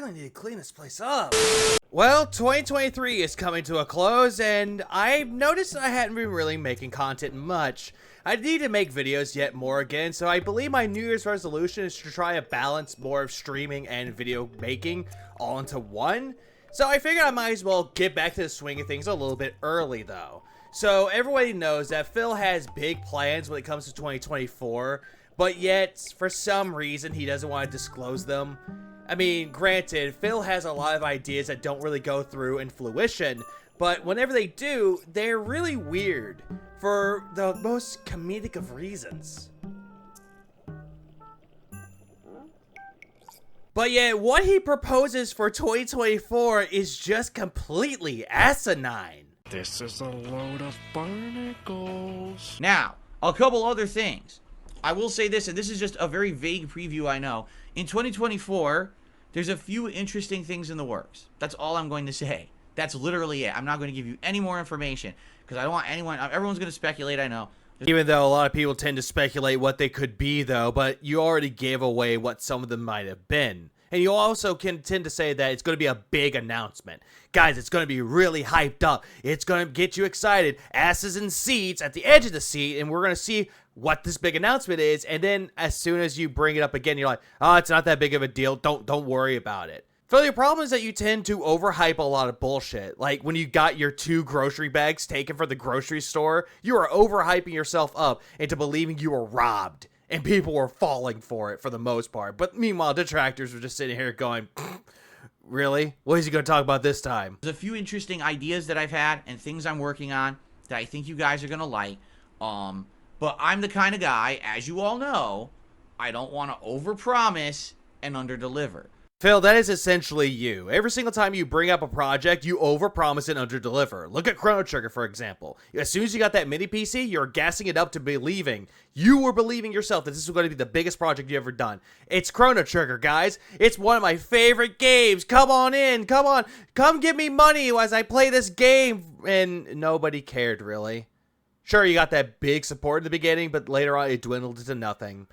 really need to clean this place up. Well, 2023 is coming to a close, and I've noticed that I hadn't been really making content much. I need to make videos yet more again, so I believe my New Year's resolution is to try to balance more of streaming and video making all into one. So I figured I might as well get back to the swing of things a little bit early, though. So everybody knows that Phil has big plans when it comes to 2024, but yet, for some reason, he doesn't want to disclose them. I mean, granted, Phil has a lot of ideas that don't really go through in fruition, but whenever they do, they're really weird, for the most comedic of reasons. But yet, what he proposes for 2024 is just completely asinine. This is a load of barnacles. Now, a couple other things. I will say this, and this is just a very vague preview, I know. In 2024, there's a few interesting things in the works. That's all I'm going to say. That's literally it. I'm not going to give you any more information because I don't want everyone's going to speculate, I know. Even though a lot of people tend to speculate what they could be, though, but you already gave away what some of them might have been. And you also can tend to say that it's going to be a big announcement. Guys, it's going to be really hyped up. It's going to get you excited. Asses in seats at the edge of the seat, and we're going to see what this big announcement is. And then as soon as you bring it up again, you're like, oh, it's not that big of a deal. Don't worry about it. Phil, your problem is that you tend to overhype a lot of bullshit. Like when you got your 2 grocery bags taken from the grocery store, you are overhyping yourself up into believing you were robbed. And people were falling for it for the most part. But meanwhile, detractors were just sitting here going, really? What is he going to talk about this time? There's a few interesting ideas that I've had and things I'm working on that I think you guys are going to like. But I'm the kind of guy, as you all know, I don't want to overpromise and underdeliver. Phil, that is essentially you. Every single time you bring up a project, you overpromise and underdeliver. Look at Chrono Trigger, for example. As soon as you got that mini PC, you're gassing it up to believing. You were believing yourself that this was going to be the biggest project you've ever done. It's Chrono Trigger, guys. It's one of my favorite games. Come on in. Come on. Come give me money as I play this game. And nobody cared, really. Sure, you got that big support in the beginning, but later on it dwindled into nothing.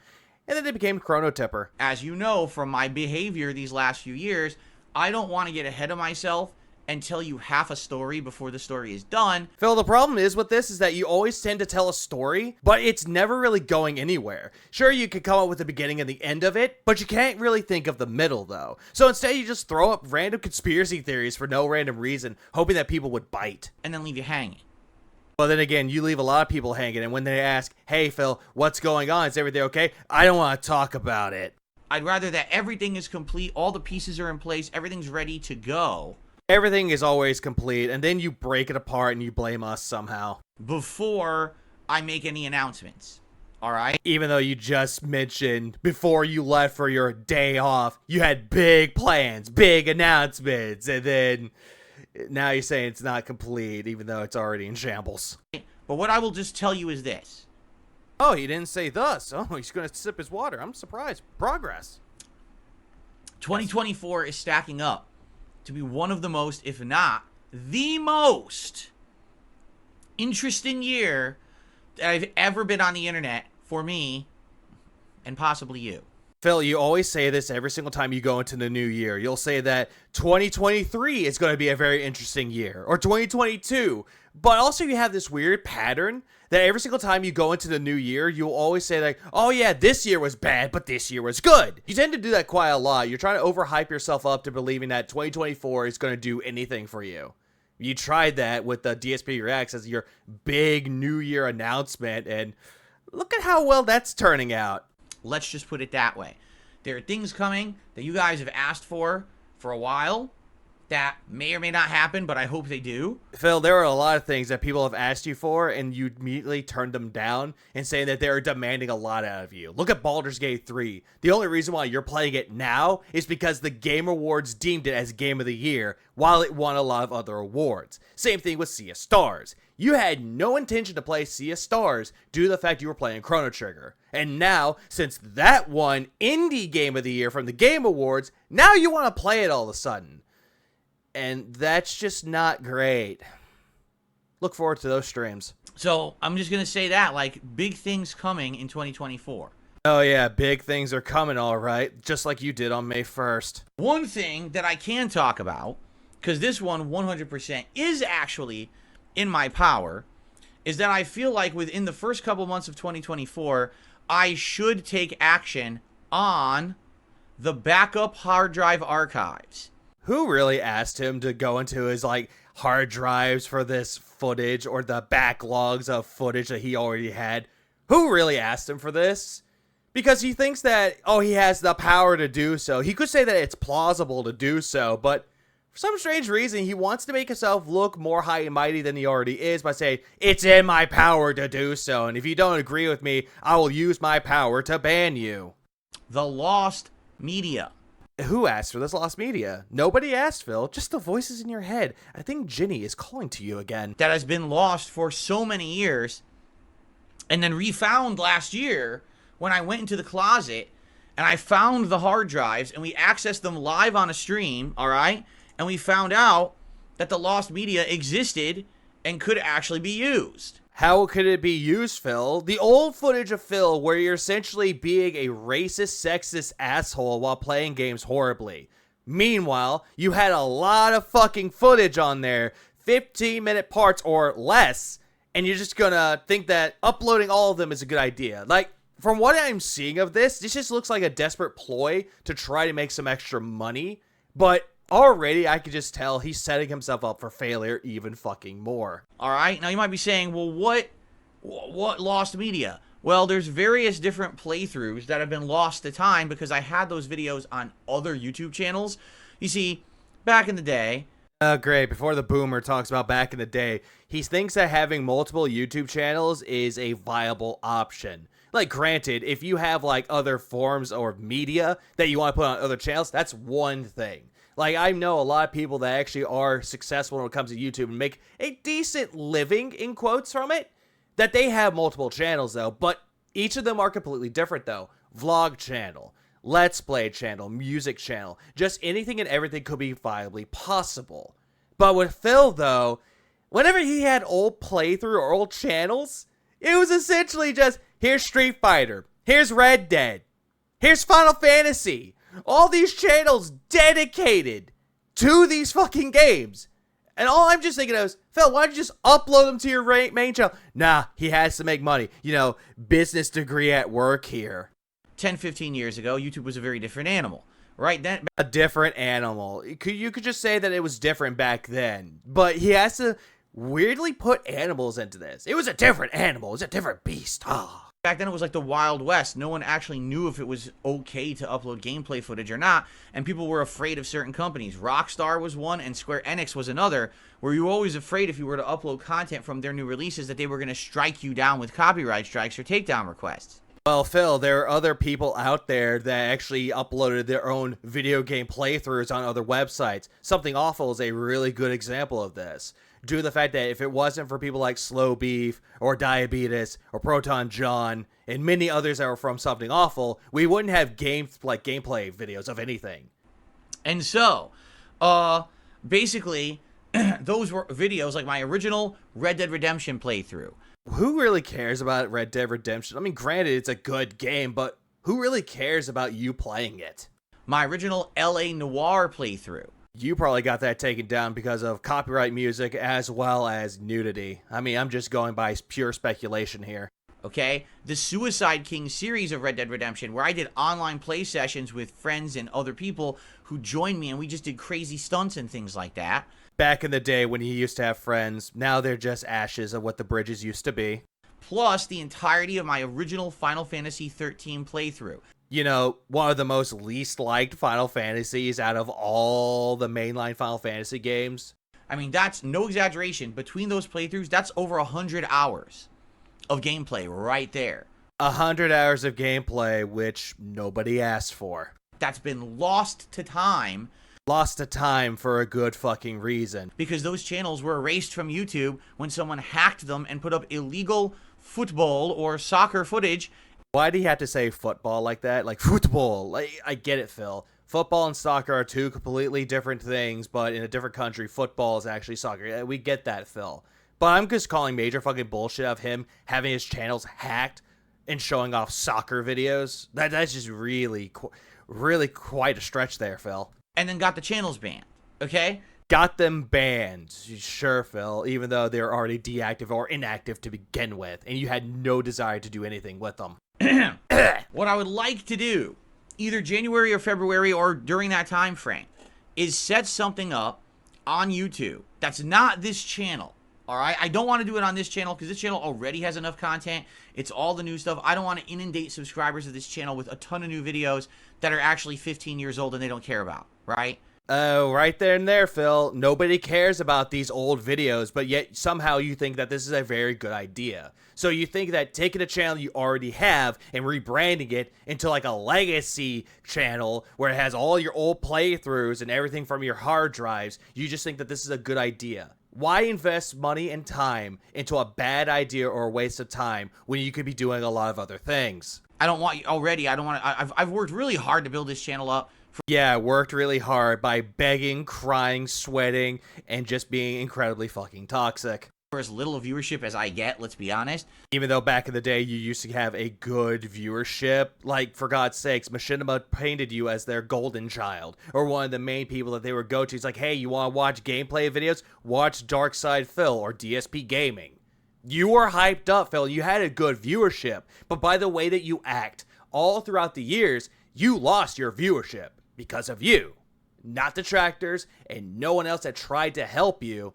And then it became Chrono Tipper. As you know from my behavior these last few years, I don't want to get ahead of myself and tell you half a story before the story is done. Phil, the problem is with this is that you always tend to tell a story, but it's never really going anywhere. Sure, you could come up with the beginning and the end of it, but you can't really think of the middle, though. So instead, you just throw up random conspiracy theories for no random reason, hoping that people would bite. And then leave you hanging. Well, then again, you leave a lot of people hanging, and when they ask, hey, Phil, what's going on? Is everything okay? I don't want to talk about it. I'd rather that everything is complete, all the pieces are in place, everything's ready to go. Everything is always complete, and then you break it apart and you blame us somehow. Before I make any announcements, all right? Even though you just mentioned before you left for your day off, you had big plans, big announcements, and then now you're saying it's not complete, even though it's already in shambles. But what I will just tell you is this. Oh, he didn't say thus. Oh, he's going to sip his water. I'm surprised. Progress. 2024 is stacking up to be one of the most, if not the most interesting year that I've ever been on the internet for me and possibly you. Phil, you always say this every single time you go into the new year. You'll say that 2023 is going to be a very interesting year, or 2022. But also you have this weird pattern that every single time you go into the new year, you'll always say like, oh yeah, this year was bad, but this year was good. You tend to do that quite a lot. You're trying to overhype yourself up to believing that 2024 is going to do anything for you. You tried that with the DSP Reacts as your big new year announcement, and look at how well that's turning out. Let's just put it that way. There are things coming that you guys have asked for a while that may or may not happen, but I hope they do. Phil, there are a lot of things that people have asked you for, and you immediately turned them down and saying that they're demanding a lot out of you. Look at Baldur's Gate 3. The only reason why you're playing it now is because the Game Awards deemed it as Game of the Year, while it won a lot of other awards. Same thing with Sea of Stars. You had no intention to play Sea of Stars due to the fact you were playing Chrono Trigger. And now, since that won Indie Game of the Year from the Game Awards, now you want to play it all of a sudden. And that's just not great. Look forward to those streams. So I'm just going to say that, like, big things coming in 2024. Oh yeah, big things are coming, all right, just like you did on May 1st. One thing that I can talk about, because this one 100% is actually in my power, is that I feel like within the first couple months of 2024, I should take action on the backup hard drive archives. Who really asked him to go into his, like, hard drives for this footage or the backlogs of footage that he already had? Who really asked him for this? Because he thinks that, oh, he has the power to do so. He could say that it's plausible to do so, but for some strange reason, he wants to make himself look more high and mighty than he already is by saying, it's in my power to do so, and if you don't agree with me, I will use my power to ban you. The lost media. Who asked for this lost media? Nobody asked, Phil. Just the voices in your head. I think Ginny is calling to you again. That has been lost for so many years, and then refound last year when I went into the closet and I found the hard drives and we accessed them live on a stream, all right? And we found out that the lost media existed and could actually be used. How could it be used, Phil? The old footage of Phil where you're essentially being a racist, sexist asshole while playing games horribly. Meanwhile, you had a lot of fucking footage on there, 15-minute parts or less, and you're just gonna think that uploading all of them is a good idea. Like, from what I'm seeing of this just looks like a desperate ploy to try to make some extra money, but already I could just tell he's setting himself up for failure even fucking more. All right, now you might be saying, well, what lost media? Well, there's various different playthroughs that have been lost to time because I had those videos on other YouTube channels. You see, back in the day... Great. Before the boomer talks about back in the day, he thinks that having multiple YouTube channels is a viable option. Like, granted, if you have, like, other forms or media that you want to put on other channels, that's one thing. Like, I know a lot of people that actually are successful when it comes to YouTube and make a decent living, in quotes, from it, that they have multiple channels, though. But each of them are completely different, though. Vlog channel, Let's Play channel, music channel, just anything and everything could be viably possible. But with Phil, though, whenever he had old playthrough or old channels, it was essentially just, here's Street Fighter, here's Red Dead, here's Final Fantasy. All these channels dedicated to these fucking games. And all I'm just thinking of is, Phil, why don't you just upload them to your main channel? Nah, he has to make money. You know, business degree at work here. 10, 15 years ago, YouTube was a very different animal, right? Then A different animal. You could just say that it was different back then. But he has to weirdly put animals into this. It was a different animal. It was a different beast. Back then it was like the Wild West. No one actually knew if it was okay to upload gameplay footage or not, and people were afraid of certain companies. Rockstar was one and Square Enix was another, where you were always afraid if you were to upload content from their new releases that they were going to strike you down with copyright strikes or takedown requests. Well, Phil, there are other people out there that actually uploaded their own video game playthroughs on other websites. Something Awful is a really good example of this. Due to the fact that if it wasn't for people like Slow Beef or Diabetes or Proton John and many others that were from Something Awful, we wouldn't have gameplay videos of anything. And so, basically, those were videos like my original Red Dead Redemption playthrough. Who really cares about Red Dead Redemption? I mean, granted, it's a good game, but who really cares about you playing it? My original LA Noire playthrough. You probably got that taken down because of copyright music as well as nudity. I mean, I'm just going by pure speculation here. Okay? The Suicide King series of Red Dead Redemption, where I did online play sessions with friends and other people who joined me, and we just did crazy stunts and things like that. Back in the day when he used to have friends, now they're just ashes of what the bridges used to be. Plus the entirety of my original Final Fantasy 13 playthrough. You know, one of the most least liked Final Fantasies out of all the mainline Final Fantasy games. I mean, that's no exaggeration. Between those playthroughs, that's over 100 hours of gameplay right there. 100 hours of gameplay, which nobody asked for. That's been lost to time. Lost to time for a good fucking reason. Because those channels were erased from YouTube when someone hacked them and put up illegal football or soccer footage. Why do you have to say football like that? Like, football. Like, I get it, Phil. Football and soccer are two completely different things, but in a different country, football is actually soccer. We get that, Phil. But I'm just calling major fucking bullshit of him having his channels hacked and showing off soccer videos. That's just really quite a stretch there, Phil. And then got the channels banned. Okay? Got them banned. Sure, Phil, even though they're already deactive or inactive to begin with, and you had no desire to do anything with them. What I would like to do, either January or February or during that time frame, is set something up on YouTube that's not this channel. All right, I don't want to do it on this channel because this channel already has enough content. It's all the new stuff. I don't want to inundate subscribers of this channel with a ton of new videos that are actually 15 years old and they don't care about, right? Oh, right there and there, Phil. Nobody cares about these old videos, but yet somehow you think that this is a very good idea. So you think that taking a channel you already have and rebranding it into like a legacy channel where it has all your old playthroughs and everything from your hard drives, you just think that this is a good idea. Why invest money and time into a bad idea or a waste of time when you could be doing a lot of other things? I don't want you already. I don't want to. I've worked really hard to build this channel up. Yeah, worked really hard by begging, crying, sweating, and just being incredibly fucking toxic. For as little viewership as I get, let's be honest. Even though back in the day you used to have a good viewership, like, for God's sakes, Machinima painted you as their golden child, or one of the main people that they would go to. It's like, hey, you want to watch gameplay videos? Watch Dark Side Phil or DSP Gaming. You were hyped up, Phil. You had a good viewership, but by the way that you act, all throughout the years, you lost your viewership because of you. Not detractors, and no one else that tried to help you.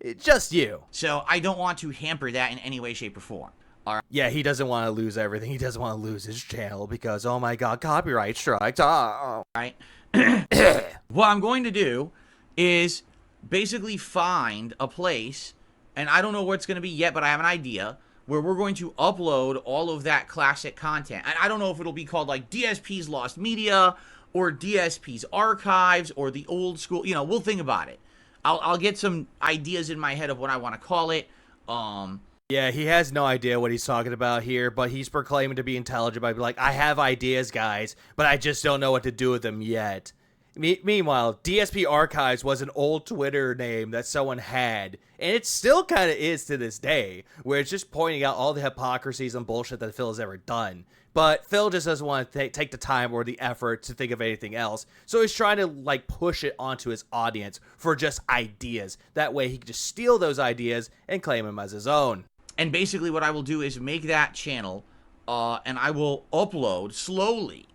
It's just you. So I don't want to hamper that in any way, shape, or form. All right. Yeah, he doesn't want to lose everything. He doesn't want to lose his channel because, oh my god, copyright strikes. Oh. Right. What I'm going to do is basically find a place, and I don't know where it's going to be yet, but I have an idea, where we're going to upload all of that classic content. And I don't know if it'll be called like DSP's Lost Media or DSP's Archives or the old school. You know, we'll think about it. I'll get some ideas in my head of what I want to call it. Yeah, he has no idea what he's talking about here, but he's proclaiming to be intelligent by being like, I have ideas, guys, but I just don't know what to do with them yet. Meanwhile, DSP Archives was an old Twitter name that someone had, and it still kind of is to this day, where it's just pointing out all the hypocrisies and bullshit that Phil has ever done. But Phil just doesn't want to take the time or the effort to think of anything else, so he's trying to like push it onto his audience for just ideas. That way he can just steal those ideas and claim them as his own. And basically what I will do is make that channel, and I will upload slowly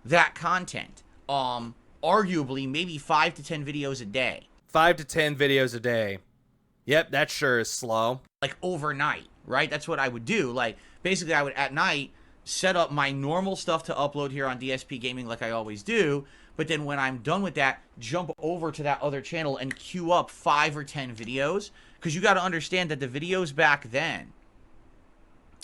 that content. Arguably maybe 5 to 10 videos a day. 5 to 10 videos a day. Yep, that sure is slow. Like overnight, right? That's what I would do. Like basically I would at night set up my normal stuff to upload here on DSP Gaming like I always do, but then when I'm done with that, jump over to that other channel and queue up 5 or 10 videos, because you got to understand that the videos back then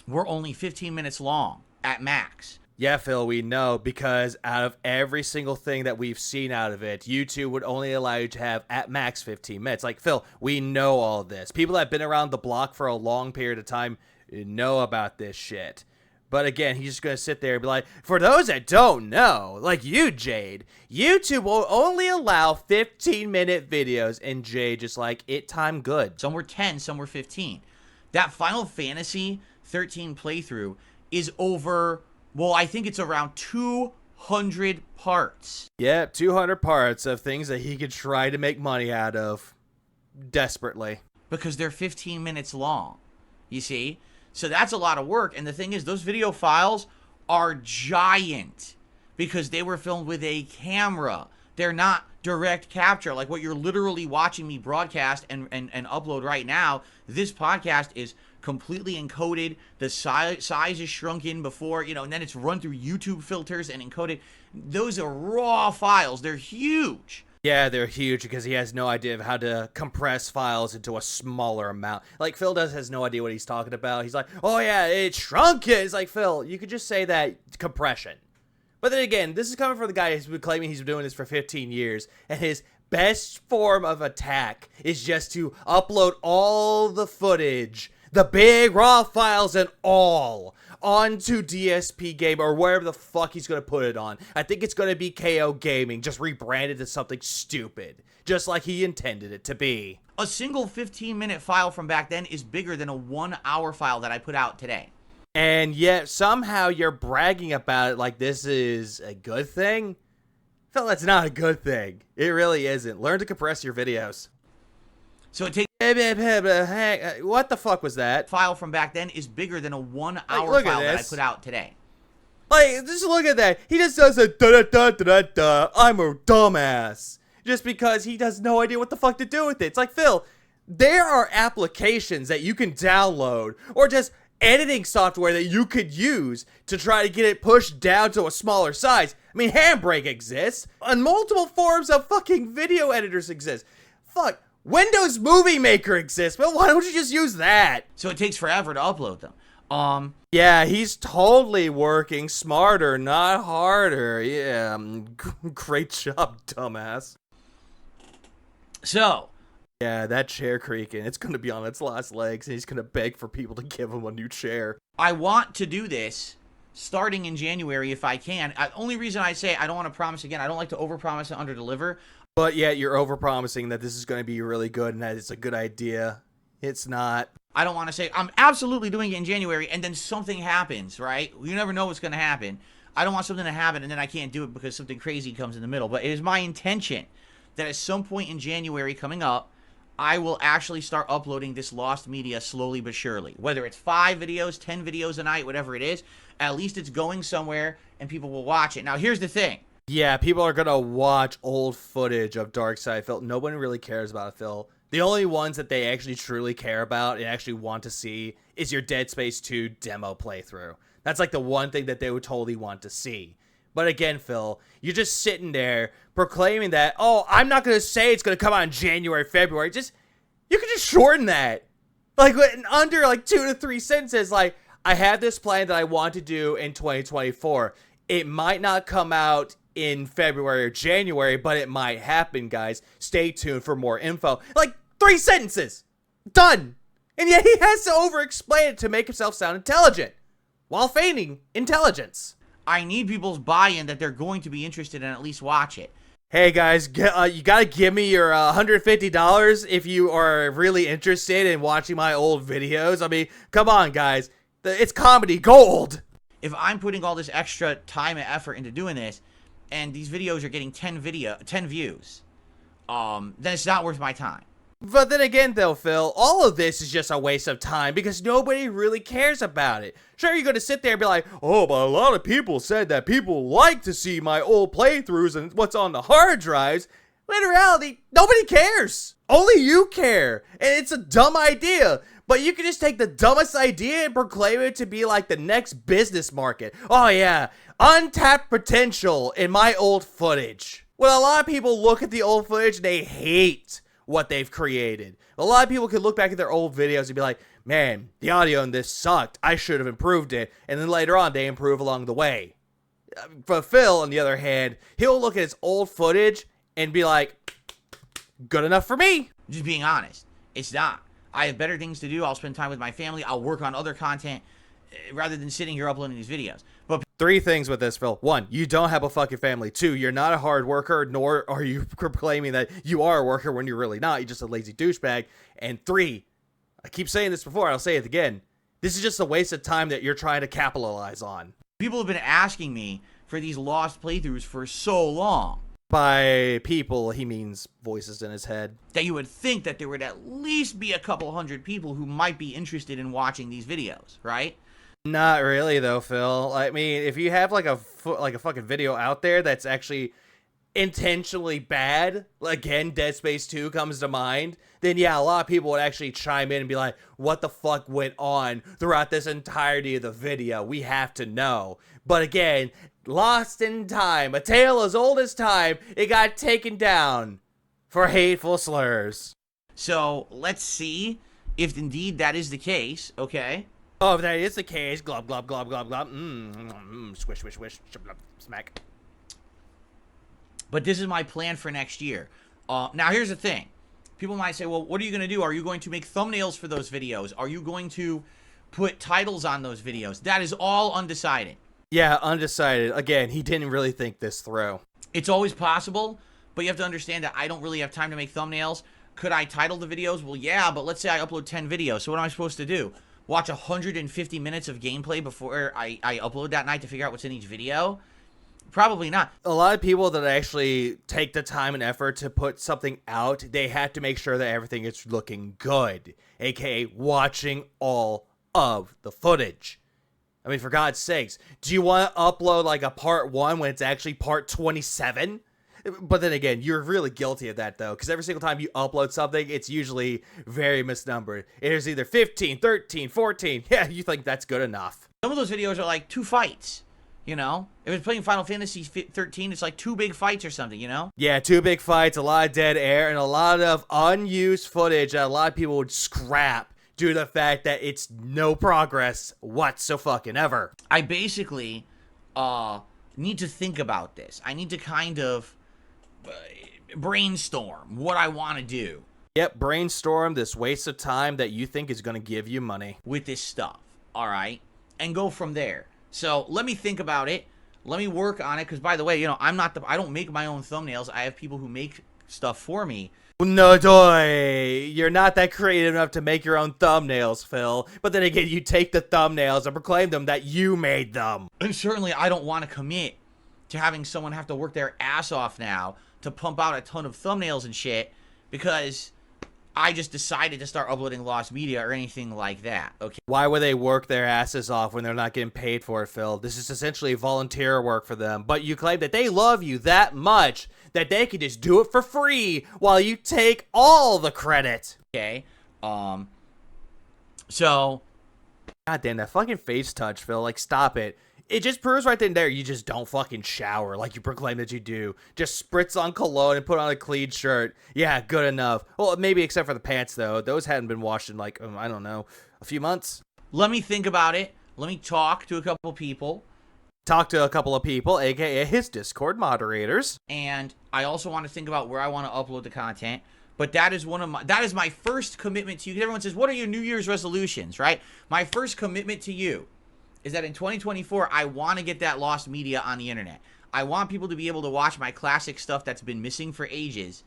were only 15 minutes long at max. Yeah, Phil, we know, because out of every single thing that we've seen out of it, YouTube would only allow you to have at max 15 minutes. Like, Phil, we know all of this. People that have been around the block for a long period of time know about this shit. But again, he's just going to sit there and be like, for those that don't know, like you, Jade, YouTube will only allow 15-minute videos, and Jade just like, it time good. Some were 10, some were 15. That Final Fantasy 13 playthrough is over, well, I think it's around 200 parts. Yeah, 200 parts of things that he could try to make money out of desperately. Because they're 15 minutes long, you see? So that's a lot of work, and the thing is, those video files are giant because they were filmed with a camera. They're not direct capture, like what you're literally watching me broadcast and upload right now. This podcast is completely encoded. The size is shrunken before, you know, and then it's run through YouTube filters and encoded. Those are raw files. They're huge. Yeah, they're huge because he has no idea of how to compress files into a smaller amount. Like, Phil has no idea what he's talking about. He's like, oh yeah, it's shrunken. It's like, Phil, you could just say that compression. But then again, this is coming from the guy who's been claiming he's been doing this for 15 years, and his best form of attack is just to upload all the footage, the big raw files and all, onto DSP Game or wherever the fuck he's going to put it on. I think it's going to be KO Gaming, just rebranded to something stupid, just like he intended it to be. A single 15-minute file from back then is bigger than a 1-hour file that I put out today. And yet somehow you're bragging about it like this is a good thing? Phil, that's not a good thing. It really isn't. Learn to compress your videos. So it takes What the fuck was that? file from back then is bigger than a 1 hour look at file that I this. put out today. Like, just look at that. He just does a da-da-da-da-da-da. I'm a dumbass. Just because he has no idea what the fuck to do with it. It's like, Phil, there are applications that you can download or just editing software that you could use to try to get it pushed down to a smaller size. I mean, Handbrake exists, and multiple forms of fucking video editors exist. Fuck, Windows Movie Maker exists, but why don't you just use that? So it takes forever to upload them. Yeah, he's totally working smarter, not harder. Yeah, great job, dumbass. So, Yeah, that chair creaking, it's gonna be on its last legs, and he's gonna beg for people to give him a new chair. I want to do this starting in January if I can. Only reason I say I don't want to promise again, I don't like to overpromise and underdeliver. But yet you're overpromising that this is gonna be really good and that it's a good idea. It's not. I don't want to say I'm absolutely doing it in January and then something happens, right? You never know what's going to happen. I don't want something to happen and then I can't do it because something crazy comes in the middle. But it is my intention that at some point in January coming up, I will actually start uploading this lost media slowly but surely. Whether it's 5 videos, 10 videos a night, whatever it is, at least it's going somewhere and people will watch it. Now, here's the thing. Yeah, people are gonna watch old footage of Darkside Phil. No one really cares about it, Phil. The only ones that they actually truly care about and actually want to see is your Dead Space 2 demo playthrough. That's like the one thing that they would totally want to see. But again, Phil, you're just sitting there proclaiming that, oh, I'm not going to say it's going to come out in January, February. You can just shorten that. Like, in under like 2 to 3 sentences, like, I have this plan that I want to do in 2024. It might not come out in February or January, but it might happen, guys. Stay tuned for more info. Like, 3 sentences. Done. And yet he has to over-explain it to make himself sound intelligent while feigning intelligence. I need people's buy-in that they're going to be interested and at least watch it. Hey guys, you gotta give me your $150 if you are really interested in watching my old videos. I mean, come on guys. It's comedy gold. If I'm putting all this extra time and effort into doing this, and these videos are getting 10 views, then it's not worth my time. But then again, though, Phil, all of this is just a waste of time because nobody really cares about it. Sure, you're going to sit there and be like, oh, but a lot of people said that people like to see my old playthroughs and what's on the hard drives. But in reality, nobody cares. Only you care. And it's a dumb idea. But you can just take the dumbest idea and proclaim it to be like the next business market. Oh, yeah, untapped potential in my old footage. When a lot of people look at the old footage, they hate what they've created. A lot of people could look back at their old videos and be like, man, the audio in this sucked. I should have improved it. And then later on, they improve along the way. But Phil, on the other hand, he'll look at his old footage and be like, good enough for me. Just being honest, it's not. I have better things to do. I'll spend time with my family. I'll work on other content rather than sitting here uploading these videos. But 3 things with this, Phil. 1, you don't have a fucking family. 2, you're not a hard worker, nor are you proclaiming that you are a worker when you're really not. You're just a lazy douchebag. And 3, I keep saying this before, I'll say it again. This is just a waste of time that you're trying to capitalize on. people have been asking me for these lost playthroughs for so long. By people, he means voices in his head. That you would think that there would at least be a couple hundred people who might be interested in watching these videos, right? Not really, though, Phil. I mean, if you have like a fucking video out there that's actually intentionally bad, again, Dead Space 2 comes to mind, then yeah, a lot of people would actually chime in and be like, what the fuck went on throughout this entirety of the video? We have to know. But again, lost in time, a tale as old as time, it got taken down for hateful slurs. So let's see if indeed that is the case, okay? Oh, if that is the case, glub, glub, glub, glub, glub, squish, squish, squish, smack. But this is my plan for next year. Now, here's the thing. People might say, well, what are you going to do? Are you going to make thumbnails for those videos? Are you going to put titles on those videos? That is all undecided. Yeah, undecided. Again, he didn't really think this through. It's always possible, but you have to understand that I don't really have time to make thumbnails. Could I title the videos? Well, yeah, but let's say I upload 10 videos. So what am I supposed to do? watch 150 minutes of gameplay before I upload that night to figure out what's in each video? Probably not. A lot of people that actually take the time and effort to put something out, they have to make sure that everything is looking good, aka watching all of the footage. I mean, for God's sakes, do you want to upload like a part 1 when it's actually part 27? But then again, you're really guilty of that, though, because every single time you upload something, it's usually very misnumbered. It is either 15, 13, 14. Yeah, you think that's good enough. Some of those videos are like 2 fights, you know? If it's playing Final Fantasy 13, it's like 2 big fights or something, you know? Yeah, 2 big fights, a lot of dead air, and a lot of unused footage that a lot of people would scrap due to the fact that it's no progress whatsoever. I basically need to think about this. I need to kind of brainstorm what I want to do. Yep, brainstorm this waste of time that you think is going to give you money with this stuff, all right? And go from there. So let me think about it. Let me work on it. Because, by the way, you know, I don't make my own thumbnails. I have people who make stuff for me. No, doy. You're not that creative enough to make your own thumbnails, Phil. But then again, you take the thumbnails and proclaim them that you made them. And certainly, I don't want to commit to having someone have to work their ass off now to pump out a ton of thumbnails and shit because I just decided to start uploading lost media or anything like that, okay? Why would they work their asses off when they're not getting paid for it, Phil? This is essentially volunteer work for them, but you claim that they love you that much that they can just do it for free while you take all the credit. Okay, so... God damn, that fucking face touch, Phil, like, stop it. It just proves right then and there you just don't fucking shower like you proclaim that you do. Just spritz on cologne and put on a clean shirt. Yeah, good enough. Well, maybe except for the pants, though. Those hadn't been washed in, like, I don't know, a few months. Let me think about it. Let me talk to a couple people. Talk to a couple of people, a.k.a. his Discord moderators. And I also want to think about where I want to upload the content. But that is my first commitment to you. Because everyone says, what are your New Year's resolutions, right? My first commitment to you is that in 2024, I want to get that lost media on the internet. I want people to be able to watch my classic stuff that's been missing for ages.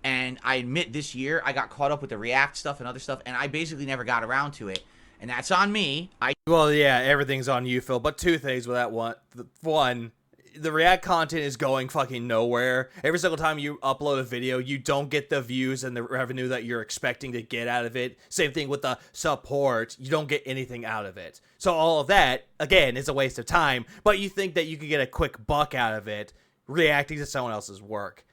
And I admit this year, I got caught up with the React stuff and other stuff, and I basically never got around to it. And that's on me. Well, yeah, everything's on you, Phil, but 2 things with that one. One, the React content is going fucking nowhere. Every single time you upload a video, you don't get the views and the revenue that you're expecting to get out of it. Same thing with the support. You don't get anything out of it. So all of that, again, is a waste of time, but you think that you could get a quick buck out of it reacting to someone else's work.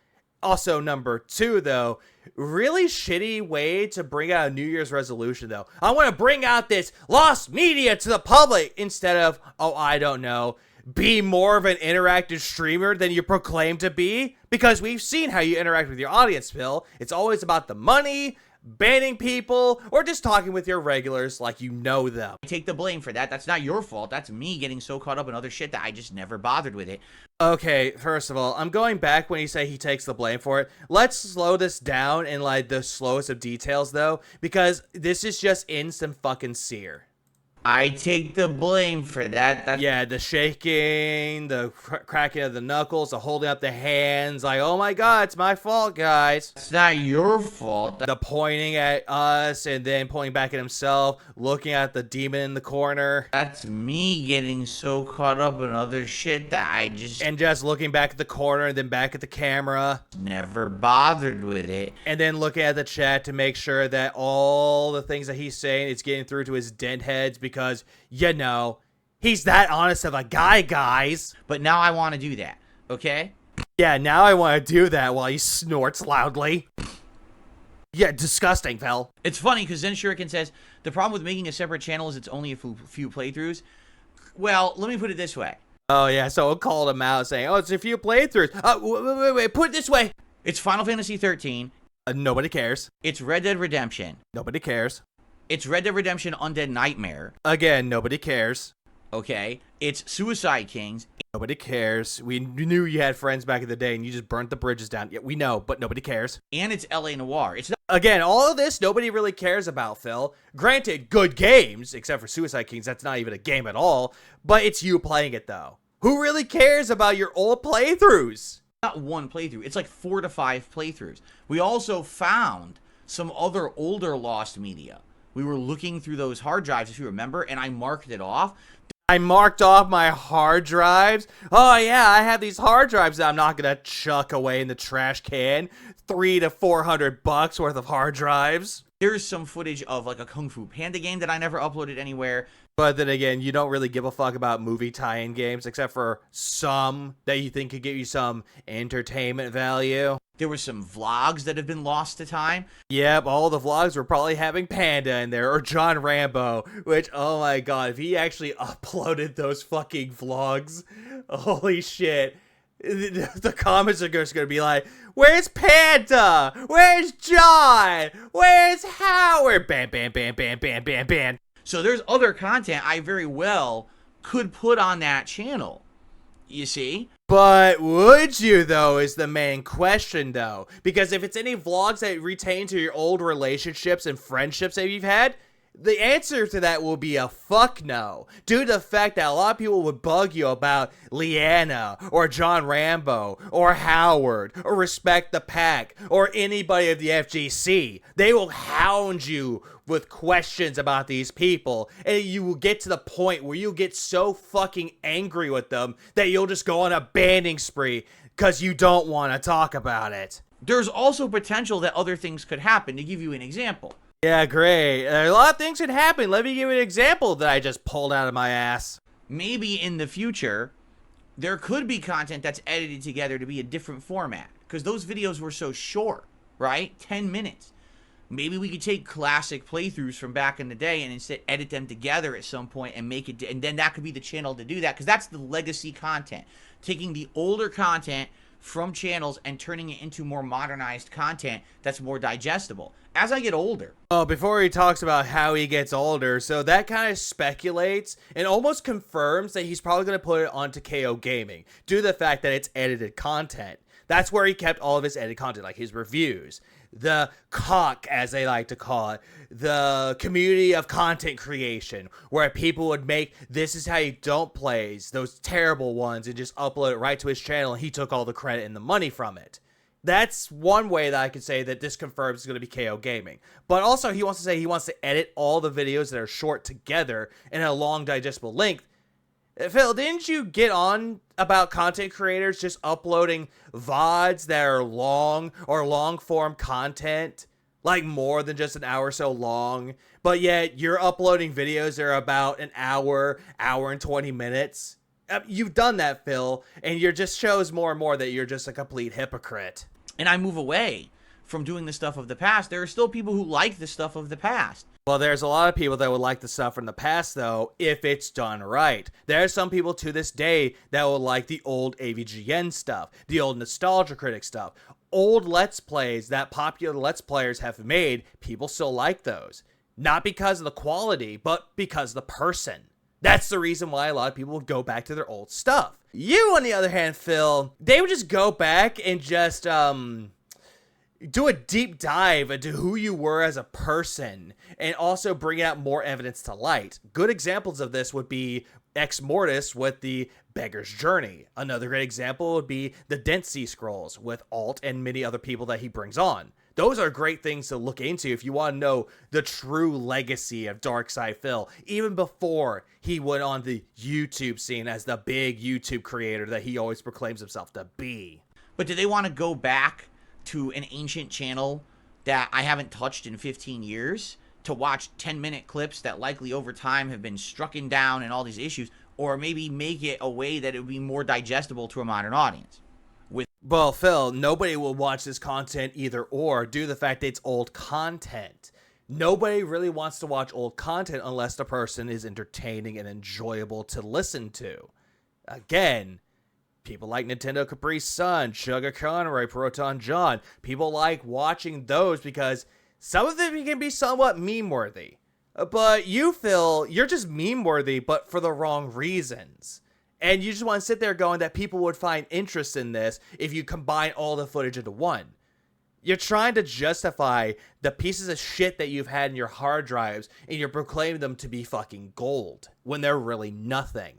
Also, number 2, though, really shitty way to bring out a New Year's resolution, though. I want to bring out this lost media to the public instead of, oh, I don't know, be more of an interactive streamer than you proclaim to be, because we've seen how you interact with your audience, Phil. It's always about the money, banning people, or just talking with your regulars like you know them. I take the blame for that. That's not your fault. That's me getting so caught up in other shit that I just never bothered with it. Okay, first of all, I'm going back when you say he takes the blame for it. Let's slow this down in like the slowest of details, though, because this is just instant fucking sear. I take the blame for that. Yeah, the shaking, the cracking of the knuckles, the holding up the hands, like, oh my god, it's my fault, guys. It's not your fault. The pointing at us and then pointing back at himself, looking at the demon in the corner. That's me getting so caught up in other shit that I just... And just looking back at the corner and then back at the camera. Never bothered with it. And then looking at the chat to make sure that all the things that he's saying is getting through to his dent heads because, you know, he's that honest of a guy, guys. But now I want to do that, okay? Yeah, now I want to do that while he snorts loudly. Yeah, disgusting, Phil. It's funny because Zen Shuriken says, the problem with making a separate channel is it's only a few playthroughs. Well, let me put it this way. Oh, yeah, so it called him out saying, oh, it's a few playthroughs. Wait, put it this way. It's Final Fantasy 13. Nobody cares. It's Red Dead Redemption. Nobody cares. It's Red Dead Redemption Undead Nightmare. Again, nobody cares. Okay. It's Suicide Kings. Nobody cares. We knew you had friends back in the day and you just burnt the bridges down. Yeah, we know, but nobody cares. And it's LA Noire. It's not... Again, all of this nobody really cares about, Phil. Granted, good games, except for Suicide Kings. That's not even a game at all. But it's you playing it, though. Who really cares about your old playthroughs? Not one playthrough. It's like 4 to 5 playthroughs. We also found some other older lost media. We were looking through those hard drives, if you remember, and I marked it off. I marked off my hard drives. Oh yeah, I have these hard drives that I'm not gonna chuck away in the trash can. $300 to $400 worth of hard drives. There's some footage of like a Kung Fu Panda game that I never uploaded anywhere. But then again, you don't really give a fuck about movie tie-in games, except for some that you think could give you some entertainment value. There were some vlogs that have been lost to time. Yep, all the vlogs were probably having Panda in there, or John Rambo, which, oh my god, if he actually uploaded those fucking vlogs, holy shit. The comments are just gonna be like, where's Panda? Where's John? Where's Howard? Bam, bam, bam, bam, bam, bam, bam. So there's other content I very well could put on that channel, you see? But would you, though, is the main question, though. Because if it's any vlogs that retain to your old relationships and friendships that you've had, the answer to that will be a fuck no. Due to the fact that a lot of people would bug you about Leanna, or John Rambo, or Howard, or Respect the Pack, or anybody of the FGC. They will hound you with questions about these people, and you will get to the point where you'll get so fucking angry with them that you'll just go on a banning spree because you don't want to talk about it. There's also potential that other things could happen. To give you an example, yeah, great. A lot of things could happen. Let me give you an example that I just pulled out of my ass. maybe in the future, there could be content that's edited together to be a different format. Because those videos were so short, right? 10 minutes. Maybe we could take classic playthroughs from back in the day and instead edit them together at some point and make it, and then that could be the channel to do that. Because that's the legacy content. Taking the older content from channels and turning it into more modernized content that's more digestible. As I get older. Oh, before he talks about how he gets older, so that kind of speculates and almost confirms that he's probably going to put it onto KO Gaming due to the fact that it's edited content. That's where he kept all of his edited content, like his reviews, the cock, as they like to call it, the community of content creation, where people would make "this is how you don't" plays, those terrible ones, and just upload it right to his channel, and he took all the credit and the money from it. That's one way that I could say that this confirms it's going to be KO Gaming. But also, he wants to say he wants to edit all the videos that are short together in a long digestible length. Phil, didn't you get on about content creators just uploading VODs that are long or long-form content, like more than just an hour or so long, but yet you're uploading videos that are about an hour and 20 minutes? You've done that, Phil, and it just shows more and more that you're just a complete hypocrite. And I move away from doing the stuff of the past. There are still people who like the stuff of the past. Well, there's a lot of people that would like the stuff from the past, though, if it's done right. There are some people to this day that would like the old AVGN stuff, the old Nostalgia Critic stuff. Old Let's Plays that popular Let's Players have made, people still like those. Not because of the quality, but because of the person. That's the reason why a lot of people would go back to their old stuff. You, on the other hand, Phil, they would just go back and just, do a deep dive into who you were as a person and also bring out more evidence to light. Good examples of this would be Ex Mortis with the Beggar's Journey. Another great example would be the Dent Sea Scrolls with Alt and many other people that he brings on. Those are great things to look into if you want to know the true legacy of Darkside Phil, even before he went on the YouTube scene as the big YouTube creator that he always proclaims himself to be. But do they want to go back to an ancient channel that I haven't touched in 15 years to watch 10-minute clips that likely over time have been strucken down and all these issues, or maybe make it a way that it would be more digestible to a modern audience? Well, Phil, nobody will watch this content either or due to the fact that it's old content. Nobody really wants to watch old content unless the person is entertaining and enjoyable to listen to. Again, people like Nintendo Capri Sun, Sugar Conroy, Proton John. People like watching those because some of them can be somewhat meme-worthy. But you, Phil, you're just meme-worthy, but for the wrong reasons. And you just want to sit there going that people would find interest in this if you combine all the footage into one. You're trying to justify the pieces of shit that you've had in your hard drives, and you're proclaiming them to be fucking gold, when they're really nothing.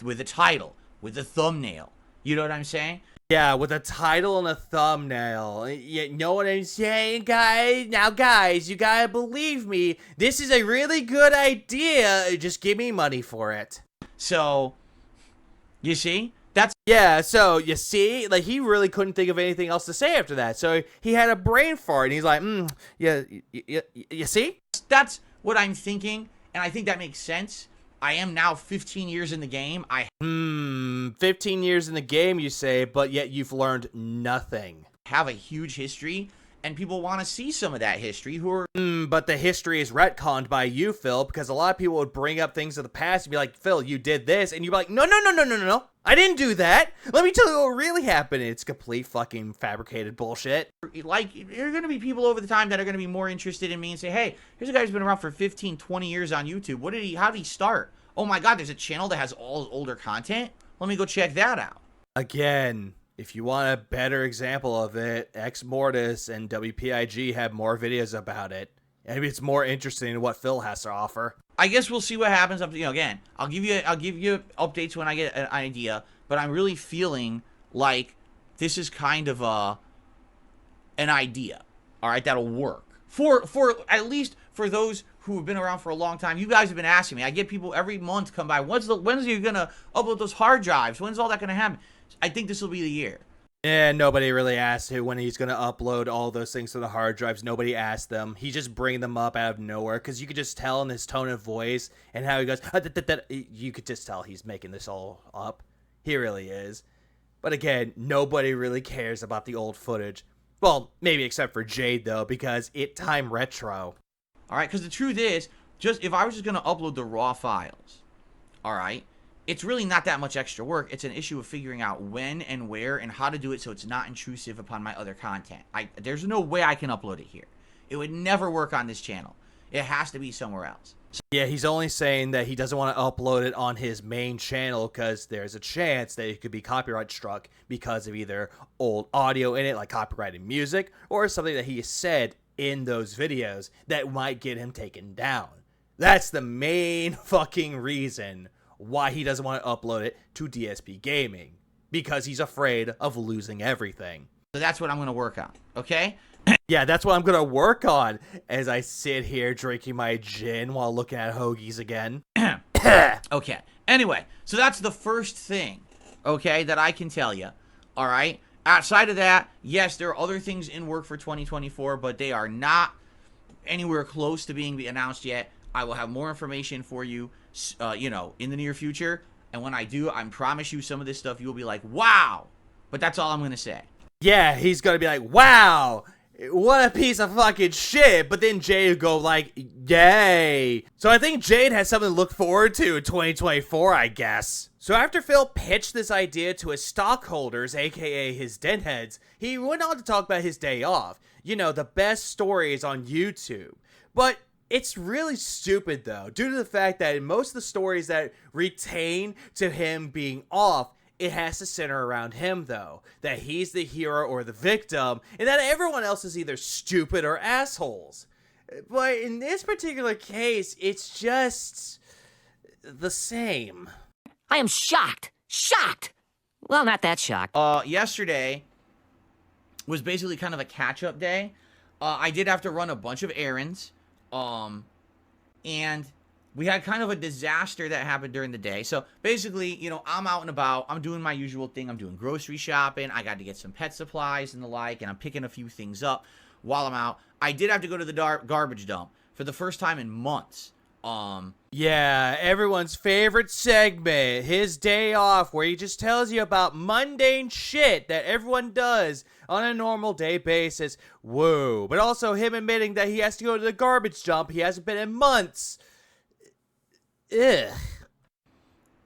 With the title, with the thumbnail, You know what I'm saying? Yeah, with a title and a thumbnail. You know what I'm saying, guys? Now, guys, you gotta believe me. This is a really good idea. Just give me money for it. So, you see? That's Yeah, so you see, like he really couldn't think of anything else to say after that. So he had a brain fart, and he's like, yeah, you see? that's what I'm thinking, and I think that makes sense. I am now 15 years in the game. I 15 years in the game, you say, but yet you've learned nothing. have a huge history, and people want to see some of that history who are But the history is retconned by you, Phil, because a lot of people would bring up things of the past and be like, Phil, you did this, and you'd be like, no, I didn't do that. Let me tell you what really happened. It's complete fucking fabricated bullshit. like, there are going to be people over the time that are going to be more interested in me and say, hey, here's a guy who's been around for 15, 20 years on YouTube. How did he start? Oh my God, there's a channel that has all older content. Let me go check that out. Again, if you want a better example of it, Ex Mortis and WPIG have more videos about it. Maybe it's more interesting than what Phil has to offer. I guess we'll see what happens. Again, I'll give you updates when I get an idea. But I'm really feeling like this is kind of an idea. All right, that'll work for at least for those who have been around for a long time. You guys have been asking me. I get people every month come by. When's you gonna upload those hard drives? When's all that gonna happen? I think this will be the year. And nobody really asked who when he's going to upload all those things to the hard drives. Nobody asked them. He just bring them up out of nowhere because you could just tell in his tone of voice and how he goes, you could just tell he's making this all up. He really is. But again, nobody really cares about the old footage. Well, maybe except for Jade, though, because it time retro. All right, because the truth is, just if I was just going to upload the raw files, all right, it's really not that much extra work. It's an issue of figuring out when and where and how to do it so it's not intrusive upon my other content. There's no way I can upload it here. It would never work on this channel. It has to be somewhere else. Yeah, he's only saying that he doesn't want to upload it on his main channel because there's a chance that it could be copyright struck because of either old audio in it, like copyrighted music, or something that he said in those videos that might get him taken down. That's the main fucking reason why he doesn't want to upload it to DSP Gaming, because he's afraid of losing everything. So that's what I'm going to work on, okay? Yeah, that's what I'm going to work on as I sit here drinking my gin while looking at hoagies again. Okay, anyway, so that's the first thing, okay, that I can tell you, all right? Outside of that, yes, there are other things in work for 2024, but they are not anywhere close to being announced yet. I will have more information for you, in the near future. And when I do, I promise you some of this stuff, you'll be like, wow. But that's all I'm going to say. Yeah, he's going to be like, wow, what a piece of fucking shit. But then Jade will go like, yay. So I think Jade has something to look forward to in 2024, I guess. So after Phil pitched this idea to his stockholders, aka his dent heads, he went on to talk about his day off. You know, the best stories on YouTube. But it's really stupid, though, due to the fact that in most of the stories that retain to him being off, it has to center around him, though. That he's the hero or the victim, and that everyone else is either stupid or assholes. But in this particular case, it's just the same. I am shocked. Shocked. Well, not that shocked. Yesterday was basically kind of a catch-up day. I did have to run a bunch of errands. And we had kind of a disaster that happened during the day. So basically, I'm out and about. I'm doing my usual thing. I'm doing grocery shopping. I got to get some pet supplies and the like, and I'm picking a few things up while I'm out. I did have to go to the garbage dump for the first time in months. Yeah, everyone's favorite segment, his day off, where he just tells you about mundane shit that everyone does on a normal day basis. Whoa. But also him admitting that he has to go to the garbage dump. He hasn't been in months. Ugh.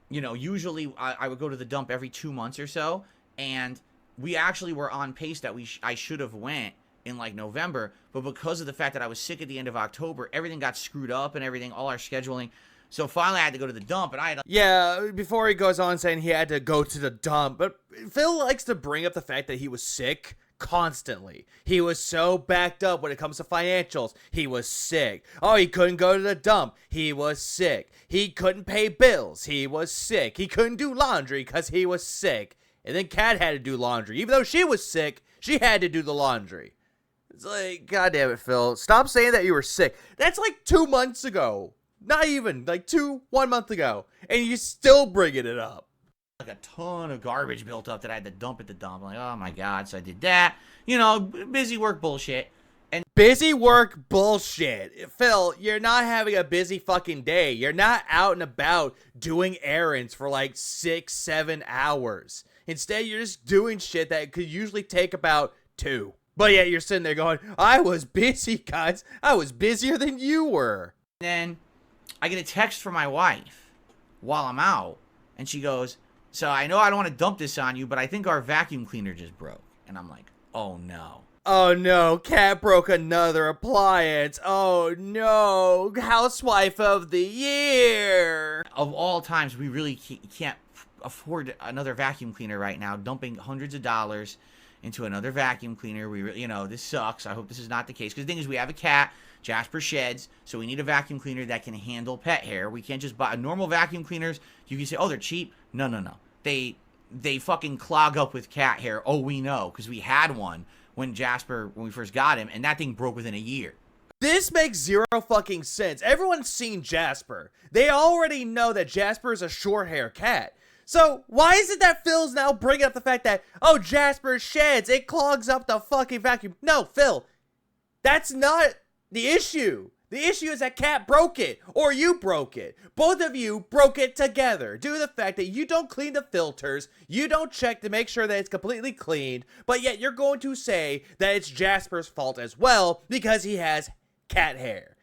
Usually I would go to the dump every 2 months or so, and we actually were on pace that I should have went in like November, but because of the fact that I was sick at the end of October, everything got screwed up and everything, all our scheduling. So finally I had to go to the dump, and I had to... Yeah, before he goes on saying he had to go to the dump, but Phil likes to bring up the fact that he was sick constantly. He was so backed up when it comes to financials. He was sick. Oh, he couldn't go to the dump. He was sick. He couldn't pay bills. He was sick. He couldn't do laundry because he was sick. And then Kat had to do laundry. Even though she was sick, she had to do the laundry. It's like, God damn it, Phil. Stop saying that you were sick. That's like 2 months ago. Not even, like 1 month ago. And you still bringing it up. Like a ton of garbage built up that I had to dump at the dump. I'm like, oh my God. So I did that. You know, busy work bullshit. And busy work bullshit. Phil, you're not having a busy fucking day. You're not out and about doing errands for like 6-7 hours. Instead, you're just doing shit that could usually take about 2. But yet you're sitting there going, I was busy, guys. I was busier than you were. then I get a text from my wife while I'm out. And she goes, so I know I don't want to dump this on you, but I think our vacuum cleaner just broke. And I'm like, oh no. Oh no, Kat broke another appliance. Oh no, housewife of the year. Of all times, we really can't afford another vacuum cleaner right now. Dumping hundreds of dollars into another vacuum cleaner. We really, you know, this sucks. I hope this is not the case. Because the thing is, we have a cat. Jasper sheds, so we need a vacuum cleaner that can handle pet hair. We can't just buy normal vacuum cleaners. You can say, oh, they're cheap. No. They fucking clog up with cat hair. Oh, we know, because we had one when we first got him, and that thing broke within a year. This makes zero fucking sense. Everyone's seen Jasper. They already know that Jasper is a short hair cat. So why is it that Phil's now bringing up the fact that, oh, Jasper sheds, it clogs up the fucking vacuum? No, Phil, that's not the issue. The issue is that Kat broke it, or you broke it. Both of you broke it together due to the fact that you don't clean the filters, you don't check to make sure that it's completely cleaned, but yet you're going to say that it's Jasper's fault as well because he has cat hair.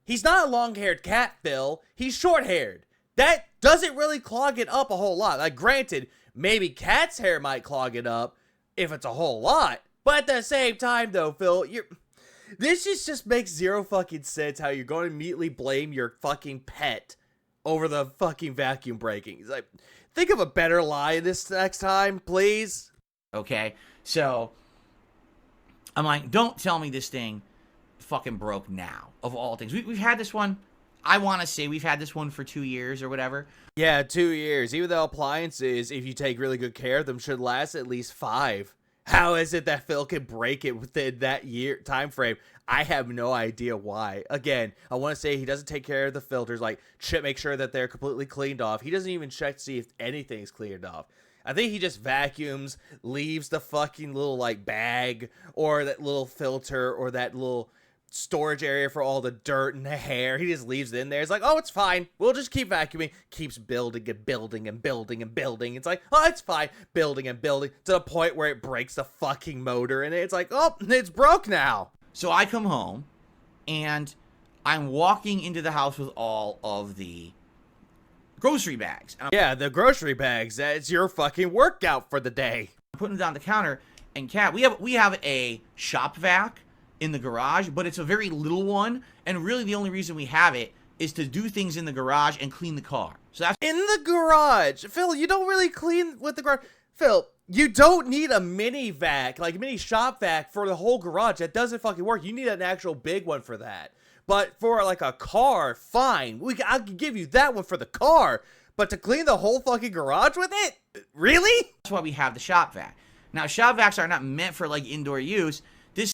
He's not a long-haired cat, Phil. He's short-haired. That doesn't really clog it up a whole lot. Like, granted, maybe Kat's hair might clog it up if it's a whole lot, but at the same time, though, Phil, this just makes zero fucking sense how you're going to immediately blame your fucking pet over the fucking vacuum breaking. It's like, think of a better lie this next time, please. Okay, so I'm like, don't tell me this thing fucking broke now, of all things. We've had this one, I want to say we've had this one for 2 years or whatever. Yeah, 2 years. Even though appliances, if you take really good care of them, should last at least 5. How is it that Phil can break it within that year time frame? I have no idea why. Again, I want to say he doesn't take care of the filters, like make sure that they're completely cleaned off. He doesn't even check to see if anything's cleaned off. I think he just vacuums, leaves the fucking little like bag or that little filter or that little storage area for all the dirt and the hair. He just leaves it in there. It's like, oh, it's fine. We'll just keep vacuuming. Keeps building and building and building and building. It's like, oh, it's fine. Building and building to the point where it breaks the fucking motor. And it's like, oh, it's broke now. So I come home and I'm walking into the house with all of the grocery bags. And yeah, the grocery bags. That's your fucking workout for the day. I'm putting them down the counter. And Kat, we have a shop vac in the garage, but it's a very little one, and really the only reason we have it is to do things in the garage and clean the car. So that's in the garage. Phil, you don't really clean with the garage. Phil, you don't need a mini vac, like a mini shop vac for the whole garage. That doesn't fucking work. You need an actual big one for that. But for like a car, fine. I can give you that one for the car, but to clean the whole fucking garage with it? Really? That's why we have the shop vac. Now, shop vacs are not meant for like indoor use.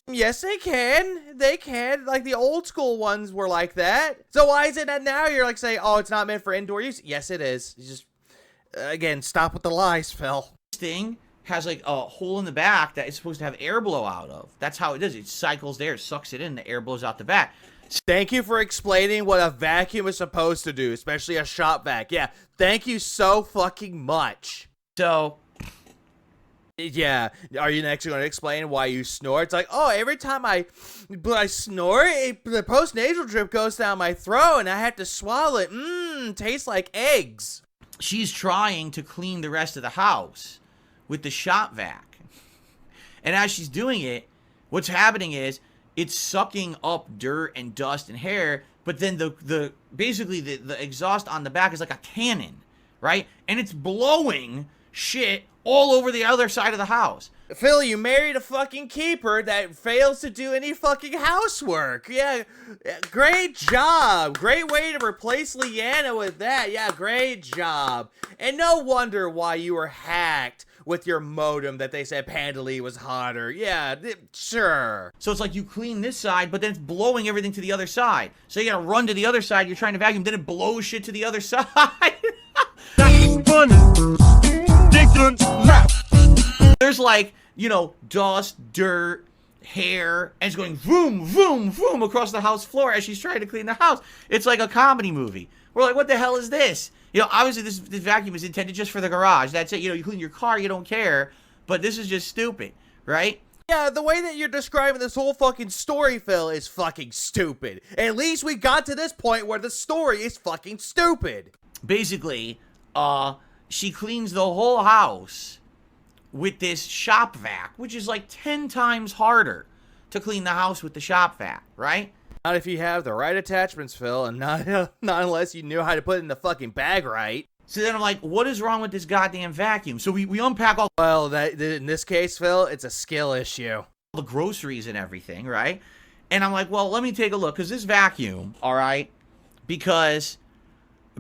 Yes, they can. They can. Like, the old school ones were like that. So why is it that now you're, like, saying, oh, it's not meant for indoor use? Yes, it is. You just, again, stop with the lies, Phil. This thing has, like, a hole in the back that it's supposed to have air blow out of. That's how it does. It cycles there, sucks it in, the air blows out the back. Thank you for explaining what a vacuum is supposed to do, especially a shop vac. Yeah, thank you so fucking much. So... yeah, are you next going to explain why you snore? It's like, oh, every time I snore, the post-nasal drip goes down my throat and I have to swallow it. Tastes like eggs. She's trying to clean the rest of the house with the shop vac. And as she's doing it, what's happening is it's sucking up dirt and dust and hair, but then basically the exhaust on the back is like a cannon, right? And it's blowing shit all over the other side of the house. Phil, you married a fucking keeper that fails to do any fucking housework. Yeah, great job. Great way to replace Leanna with that. Yeah, great job. And no wonder why you were hacked with your modem that they said Pandalea was hotter. Yeah, sure. So it's like you clean this side, but then it's blowing everything to the other side. So you gotta run to the other side, you're trying to vacuum, then it blows shit to the other side. That's funny. Dickens laugh. There's like, you know, dust, dirt, hair, and it's going vroom, vroom, vroom across the house floor as she's trying to clean the house. It's like a comedy movie. We're like, what the hell is this? You know, obviously this vacuum is intended just for the garage. That's it. You know, you clean your car, you don't care. But this is just stupid, right? Yeah, the way that you're describing this whole fucking story, Phil, is fucking stupid. At least we got to this point where the story is fucking stupid. Basically, she cleans the whole house with this shop vac, which is like 10 times harder to clean the house with the shop vac, right? Not if you have the right attachments, Phil, and not unless you knew how to put it in the fucking bag right. So then I'm like, what is wrong with this goddamn vacuum? So we unpack all Well, in this case, Phil, it's a skill issue. the groceries and everything, right? And I'm like, well, let me take a look, because this vacuum, all right, because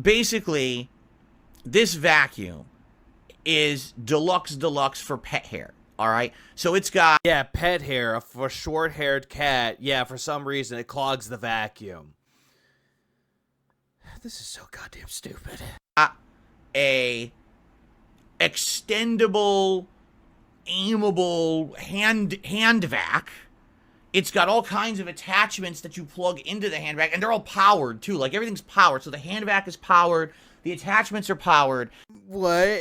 basically this vacuum is deluxe for pet hair, all right? So it's got... Yeah, pet hair for a short-haired cat. Yeah, for some reason it clogs the vacuum. This is so goddamn stupid. a extendable, aimable hand vac. It's got all kinds of attachments that you plug into the hand vac, and they're all powered too. Like everything's powered. So the hand vac is powered, the attachments are powered. What?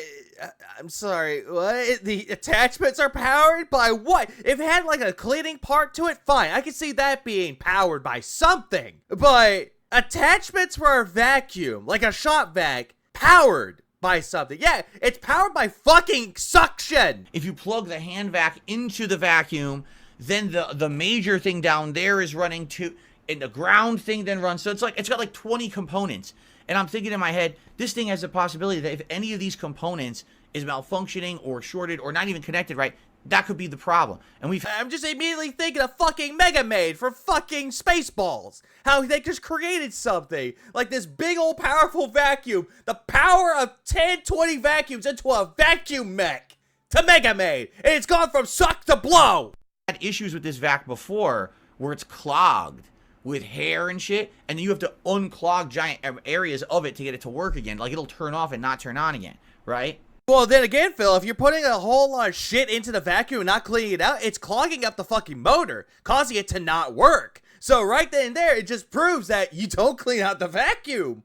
I'm sorry, what? The attachments are powered by what? If it had like a cleaning part to it, fine. I can see that being powered by something. But attachments for a vacuum, like a shop vac, powered by something. Yeah, it's powered by fucking suction. If you plug the hand vac into the vacuum, then the major thing down there is running too, and the ground thing then runs. So it's like, it's got like 20 components. And I'm thinking in my head, this thing has the possibility that if any of these components is malfunctioning or shorted or not even connected right, that could be the problem. And I'm just immediately thinking of fucking Mega Maid for fucking Spaceballs. How they just created something like this big old powerful vacuum. The power of 10, 20 vacuums into a vacuum mech to Mega Maid. And it's gone from suck to blow. Had issues with this vac before where it's clogged with hair and shit, and then you have to unclog giant areas of it to get it to work again. Like it'll turn off and not turn on again, right? Well, then again, Phil, if you're putting a whole lot of shit into the vacuum and not cleaning it out, it's clogging up the fucking motor, causing it to not work. So right then and there, it just proves that you don't clean out the vacuum.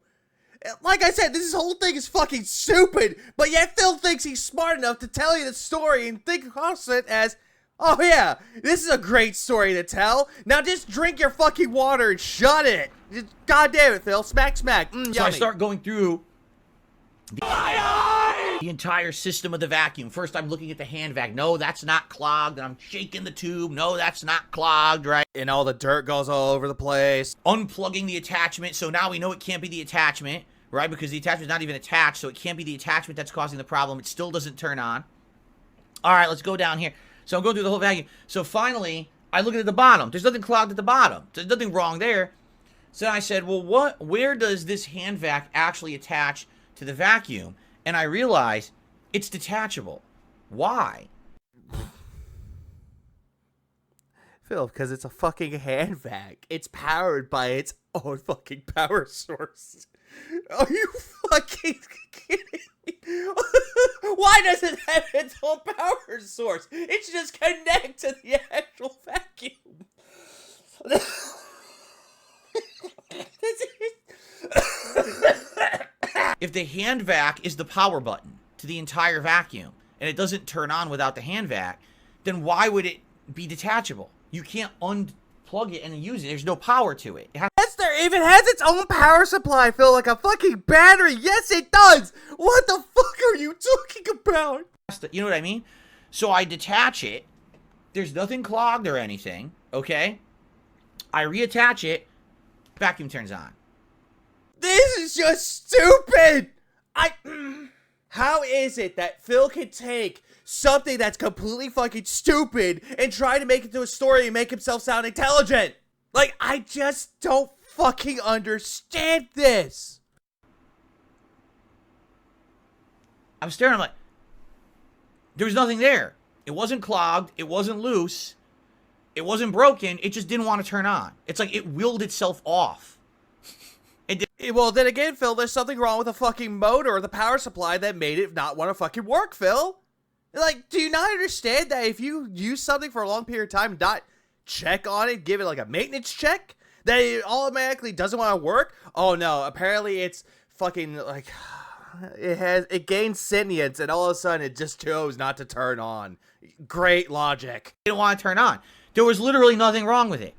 Like I said, this whole thing is fucking stupid, but yet Phil thinks he's smart enough to tell you the story and think across it as, oh yeah, this is a great story to tell. Now just drink your fucking water and shut it. God damn it, Phil. Smack, smack. So Yummy. I start going through the entire system of the vacuum. First, I'm looking at the hand vac. No, that's not clogged. And I'm shaking the tube. No, that's not clogged, right? And all the dirt goes all over the place. Unplugging the attachment. So now we know it can't be the attachment, right? Because the attachment's not even attached. So it can't be the attachment that's causing the problem. It still doesn't turn on. All right, let's go down here. So I'm going through the whole vacuum. So finally, I look at the bottom. There's nothing clogged at the bottom. There's nothing wrong there. So I said, well, where does this hand vac actually attach to the vacuum? And I realized it's detachable. Why? Phil, because it's a fucking hand vac. It's powered by its own fucking power source. Are you fucking kidding me? Why does it have its own power source? It should just connect to the actual vacuum. If the hand vac is the power button to the entire vacuum and it doesn't turn on without the hand vac, then why would it be detachable? You can't unplug it and use it. There's no power to it. If it has its own power supply, Phil, like a fucking battery, yes it does! What the fuck are you talking about? You know what I mean? So I detach it. There's nothing clogged or anything, okay? I reattach it. Vacuum turns on. This is just stupid! How is it that Phil can take something that's completely fucking stupid and try to make it into a story and make himself sound intelligent? Like, I just don't fucking understand this. I'm staring, I'm like, there was nothing there. It wasn't clogged. It wasn't loose. It wasn't broken. It just didn't want to turn on. It's like it willed itself off. Well, then again, Phil, there's something wrong with the fucking motor or the power supply that made it not want to fucking work, Phil. Like, do you not understand that if you use something for a long period of time, not check on it, give it like a maintenance check, that it automatically doesn't want to work? Oh no, apparently it's fucking like, it gains sentience and all of a sudden it just chose not to turn on. Great logic. It didn't want to turn on. There was literally nothing wrong with it.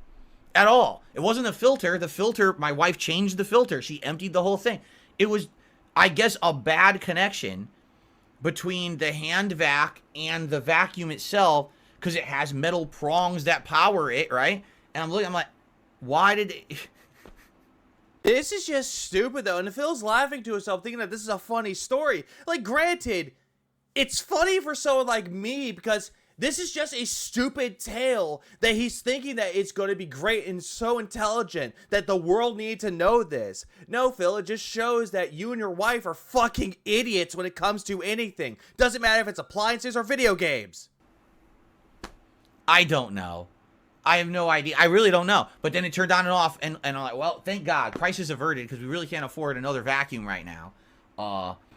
At all. It wasn't a filter. The filter, my wife changed the filter. She emptied the whole thing. It was, I guess, a bad connection between the hand vac and the vacuum itself because it has metal prongs that power it, right? And I'm looking, I'm like, why did it... This is just stupid, though. And Phil's laughing to himself thinking that this is a funny story. Like, granted, it's funny for someone like me because... this is just a stupid tale that he's thinking that it's going to be great and so intelligent that the world needs to know this. No, Phil, it just shows that you and your wife are fucking idiots when it comes to anything. Doesn't matter if it's appliances or video games. I don't know. I have no idea. I really don't know. But then it turned on and off, and I'm like, well, thank God. Crisis averted, because we really can't afford another vacuum right now.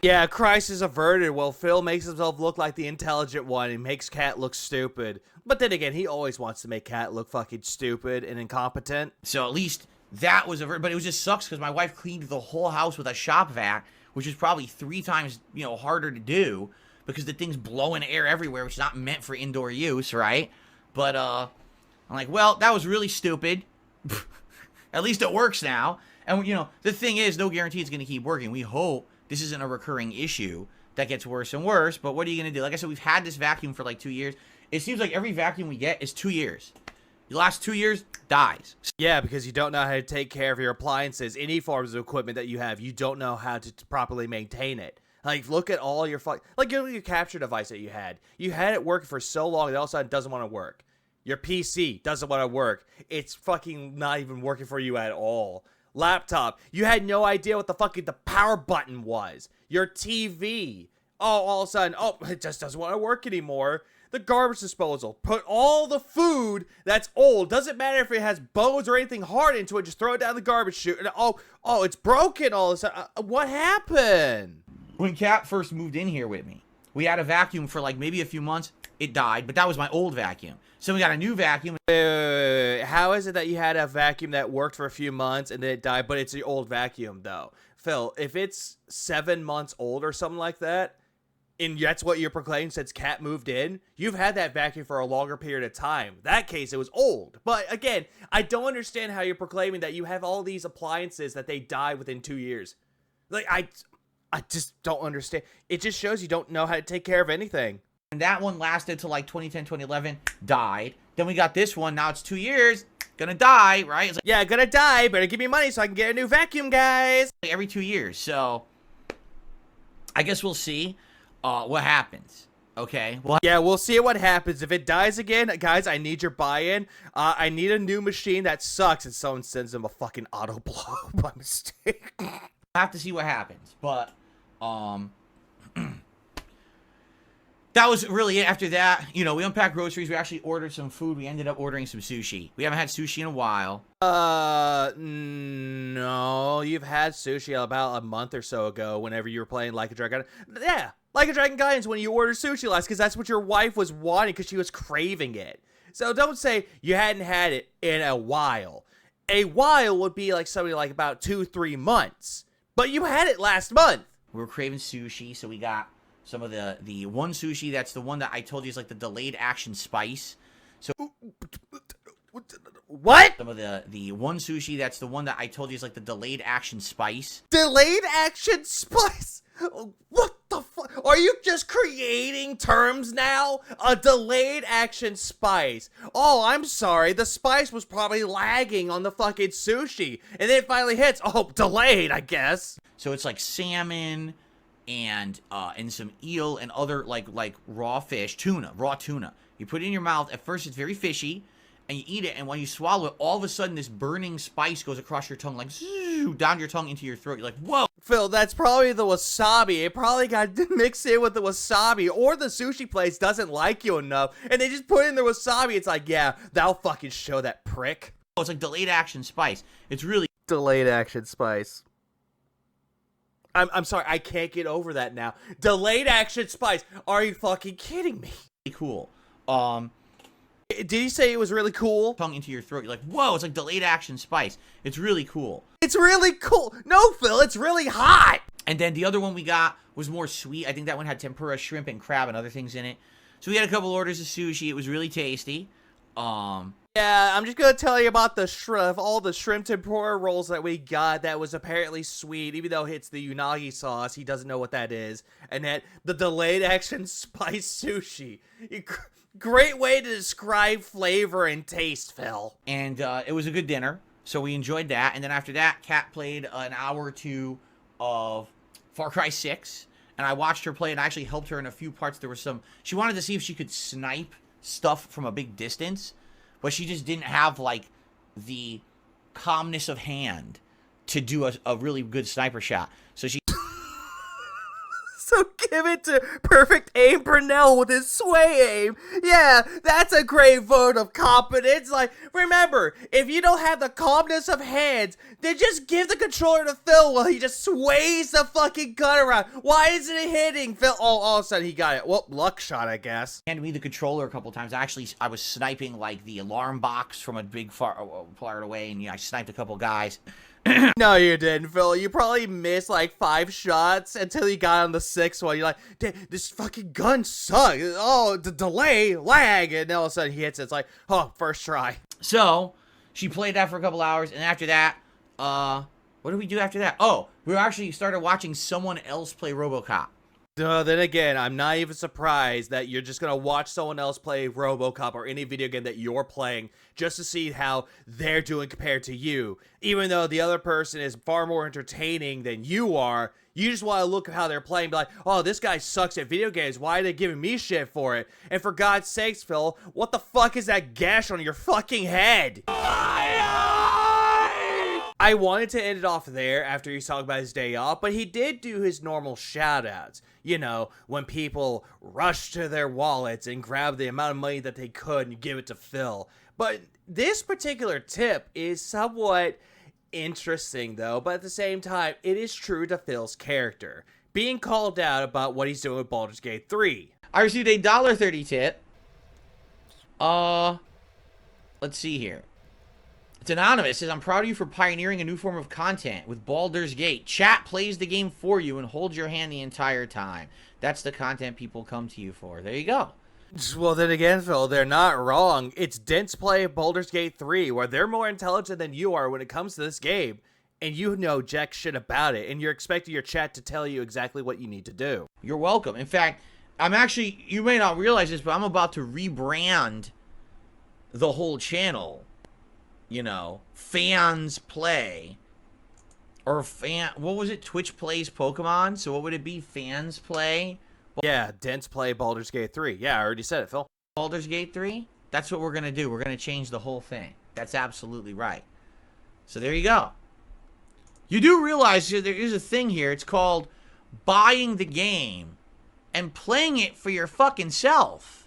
Yeah, crisis averted. Well, Phil makes himself look like the intelligent one and makes Cat look stupid. But then again, he always wants to make Cat look fucking stupid and incompetent. So at least that was averted. But it was just sucks because my wife cleaned the whole house with a shop vac, which is probably 3 times, harder to do because the thing's blowing air everywhere, which is not meant for indoor use, right? But, I'm like, well, that was really stupid. At least it works now. And, the thing is, no guarantee it's going to keep working. We hope this isn't a recurring issue that gets worse and worse, but what are you going to do? Like I said, we've had this vacuum for like 2 years. It seems like every vacuum we get is 2 years. The last 2 years, dies. Yeah, because you don't know how to take care of your appliances, any forms of equipment that you have. You don't know how to properly maintain it. Like, look at all your like your capture device that you had. You had it working for so long, and all of a sudden it doesn't want to work. Your PC doesn't want to work. It's fucking not even working for you at all. Laptop, you had no idea what the power button was. Your TV, all of a sudden, it just doesn't want to work anymore. The garbage disposal, put all the food that's old, doesn't matter if it has bones or anything hard into it, just throw it down the garbage chute, and it's broken all of a sudden. What happened? When Kat first moved in here with me, we had a vacuum for like maybe a few months. It died, but that was my old vacuum. So we got a new vacuum. How is it that you had a vacuum that worked for a few months and then it died, but it's the old vacuum, though? Phil, if it's 7 months old or something like that, and that's what you're proclaiming since Kat moved in, you've had that vacuum for a longer period of time. In that case, it was old. But again, I don't understand how you're proclaiming that you have all these appliances that they die within 2 years. Like, I just don't understand. It just shows you don't know how to take care of anything. And that one lasted till like 2010, 2011, died. Then we got this one, now it's 2 years, gonna die, right? It's like, yeah, gonna die, better give me money so I can get a new vacuum, guys. Every 2 years, so I guess we'll see what happens, okay? Well, yeah, we'll see what happens. If it dies again, guys, I need your buy-in. I need a new machine that sucks and someone sends them a fucking auto blow by mistake. We'll have to see what happens, but, that was really it. After that, we unpacked groceries. We actually ordered some food. We ended up ordering some sushi. We haven't had sushi in a while. No. You've had sushi about a month or so ago whenever you were playing Like a Dragon. Yeah, Like a Dragon Guardians when you ordered sushi last because that's what your wife was wanting because she was craving it. So don't say you hadn't had it in a while. A while would be like something like about 2-3 months. But you had it last month. We were craving sushi, so we got some of the one sushi, that's the one that I told you is like the delayed action spice. So what? Some of the one sushi, that's the one that I told you is like the delayed action spice. Delayed action spice? What the fuck? Are you just creating terms now? A delayed action spice. Oh, I'm sorry. The spice was probably lagging on the fucking sushi. And then it finally hits. Oh, delayed, I guess. So it's like salmon, and some eel and other like raw fish, raw tuna. You put it in your mouth. At first, it's very fishy, and you eat it. And when you swallow it, all of a sudden, this burning spice goes across your tongue, like down your tongue into your throat. You're like, whoa. Phil, that's probably the wasabi. It probably got mixed in with the wasabi, or the sushi place doesn't like you enough, and they just put in the wasabi. It's like, yeah, that'll fucking show that prick. Oh, it's like delayed action spice. It's really Delayed action spice. I'm sorry, I can't get over that now. Delayed action spice. Are you fucking kidding me? cool. Did he say it was really cool? Tongue into your throat. You're like, whoa, it's like delayed action spice. It's really cool. It's really cool. No, Phil, it's really hot. And then the other one we got was more sweet. I think that one had tempura, shrimp, and crab and other things in it. So we had a couple orders of sushi. It was really tasty. Yeah, I'm just gonna tell you about the shrimp, all the shrimp tempura rolls that we got that was apparently sweet, even though it's the unagi sauce. He doesn't know what that is. And then the delayed action spice sushi. Great way to describe flavor and taste, Phil. And it was a good dinner, so we enjoyed that. And then after that, Kat played an hour or two of Far Cry 6, and I watched her play and I actually helped her in a few parts. There was some, she wanted to see if she could snipe stuff from a big distance, but she just didn't have, like, the calmness of hand to do a really good sniper shot. So she... So give it to Perfect Aim Brunel with his sway aim. Yeah, that's a great vote of competence. Like, remember, if you don't have the calmness of hands, then just give the controller to Phil while he just sways the fucking gun around. Why isn't it hitting Phil? Oh, all of a sudden he got it. Well, luck shot, I guess. Handed me the controller a couple times. Actually, I was sniping, like, the alarm box from a big far away, and I sniped a couple guys. No, you didn't, Phil. You probably missed like 5 shots until you got on the 6th one. You're like, this fucking gun sucks. Oh, the delay, lag. And then all of a sudden he hits it. It's like, oh, first try. So, she played that for a couple hours, and after that, what did we do after that? Oh, we actually started watching someone else play RoboCop. Then again, I'm not even surprised that you're just going to watch someone else play RoboCop or any video game that you're playing just to see how they're doing compared to you. Even though the other person is far more entertaining than you are, you just want to look at how they're playing and be like, oh, this guy sucks at video games. Why are they giving me shit for it? And for God's sakes, Phil, what the fuck is that gash on your fucking head? I wanted to end it off there after he's talking about his day off, but he did do his normal shout-outs. You know, when people rush to their wallets and grab the amount of money that they could and give it to Phil. But this particular tip is somewhat interesting, though, but at the same time, it is true to Phil's character. Being called out about what he's doing with Baldur's Gate 3. I received a $1.30 tip. Let's see here. It's anonymous. It says, I'm proud of you for pioneering a new form of content with Baldur's Gate. Chat plays the game for you and holds your hand the entire time. That's the content people come to you for. There you go. Well, then again, Phil, they're not wrong. It's Dent's play of Baldur's Gate 3, where they're more intelligent than you are when it comes to this game, and you know jack shit about it, and you're expecting your chat to tell you exactly what you need to do. You're welcome. In fact, I'm actually, you may not realize this, but I'm about to rebrand the whole channel. You know, fans play, or what was it? Twitch plays Pokemon. So what would it be? Fans play. Yeah, Dent's play Baldur's Gate 3. Yeah, I already said it, Phil. Baldur's Gate 3. That's what we're gonna do. We're gonna change the whole thing. That's absolutely right. So there you go. You do realize there is a thing here. It's called buying the game and playing it for your fucking self.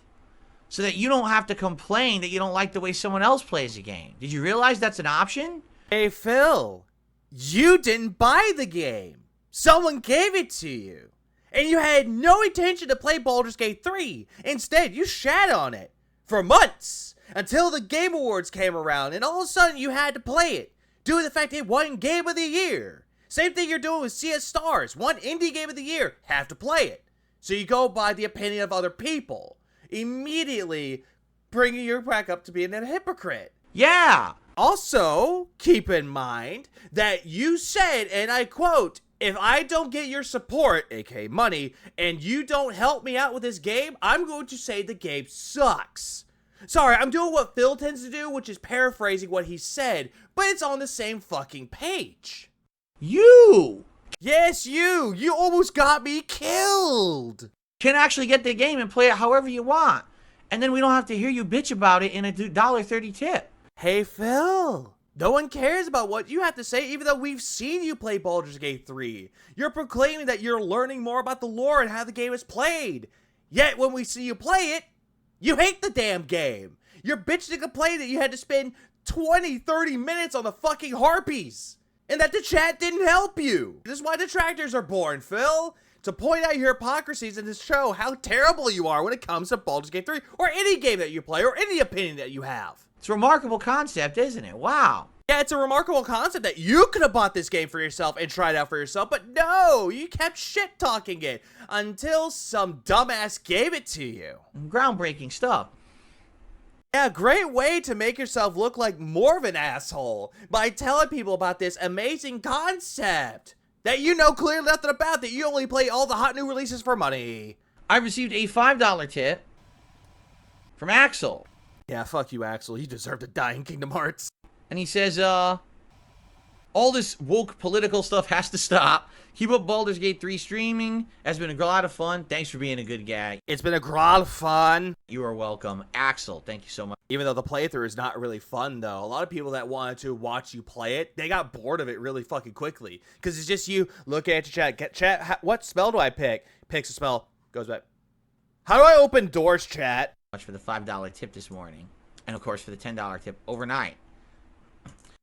So that you don't have to complain that you don't like the way someone else plays the game. Did you realize that's an option? Hey, Phil, you didn't buy the game. Someone gave it to you. And you had no intention to play Baldur's Gate 3. Instead, you shat on it for months until the Game Awards came around, and all of a sudden you had to play it due to the fact it won Game of the Year. Same thing you're doing with CS Stars. One indie Game of the Year, have to play it. So you go by the opinion of other people, immediately bringing you back up to being a hypocrite. Yeah. Also, keep in mind that you said, and I quote, if I don't get your support, aka money, and you don't help me out with this game, I'm going to say the game sucks. Sorry, I'm doing what Phil tends to do, which is paraphrasing what he said, but it's on the same fucking page. You Yes, you! You almost got me killed! Can actually get the game and play it however you want. And then we don't have to hear you bitch about it in a $1.30 tip. Hey, Phil! No one cares about what you have to say, even though we've seen you play Baldur's Gate 3. You're proclaiming that you're learning more about the lore and how the game is played. Yet, when we see you play it, you hate the damn game. You're bitching and complaining that you had to spend 20, 30 minutes on the fucking harpies. And that the chat didn't help you. This is why detractors are born, Phil. To point out your hypocrisies and to show how terrible you are when it comes to Baldur's Gate 3 or any game that you play or any opinion that you have. It's a remarkable concept, isn't it? Wow. Yeah, it's a remarkable concept that you could have bought this game for yourself and tried out for yourself, but no, you kept shit-talking it until some dumbass gave it to you. Groundbreaking stuff. Yeah, great way to make yourself look like more of an asshole by telling people about this amazing concept that you know clearly nothing about, that you only play all the hot new releases for money. I received a $5 tip from Axel. Yeah, fuck you, Axel. You deserve to die in Kingdom Hearts. And he says, all this woke political stuff has to stop. Keep up Baldur's Gate 3 streaming. Has been a lot of fun. Thanks for being a good guy. It's been a lot of fun. You are welcome. Axel, thank you so much. Even though the playthrough is not really fun, though. A lot of people that wanted to watch you play it, they got bored of it really fucking quickly. Because it's just you looking at your chat. What spell do I pick? Picks a spell. Goes back. How do I open doors, chat? Much for the $5 tip this morning. And, of course, for the $10 tip overnight.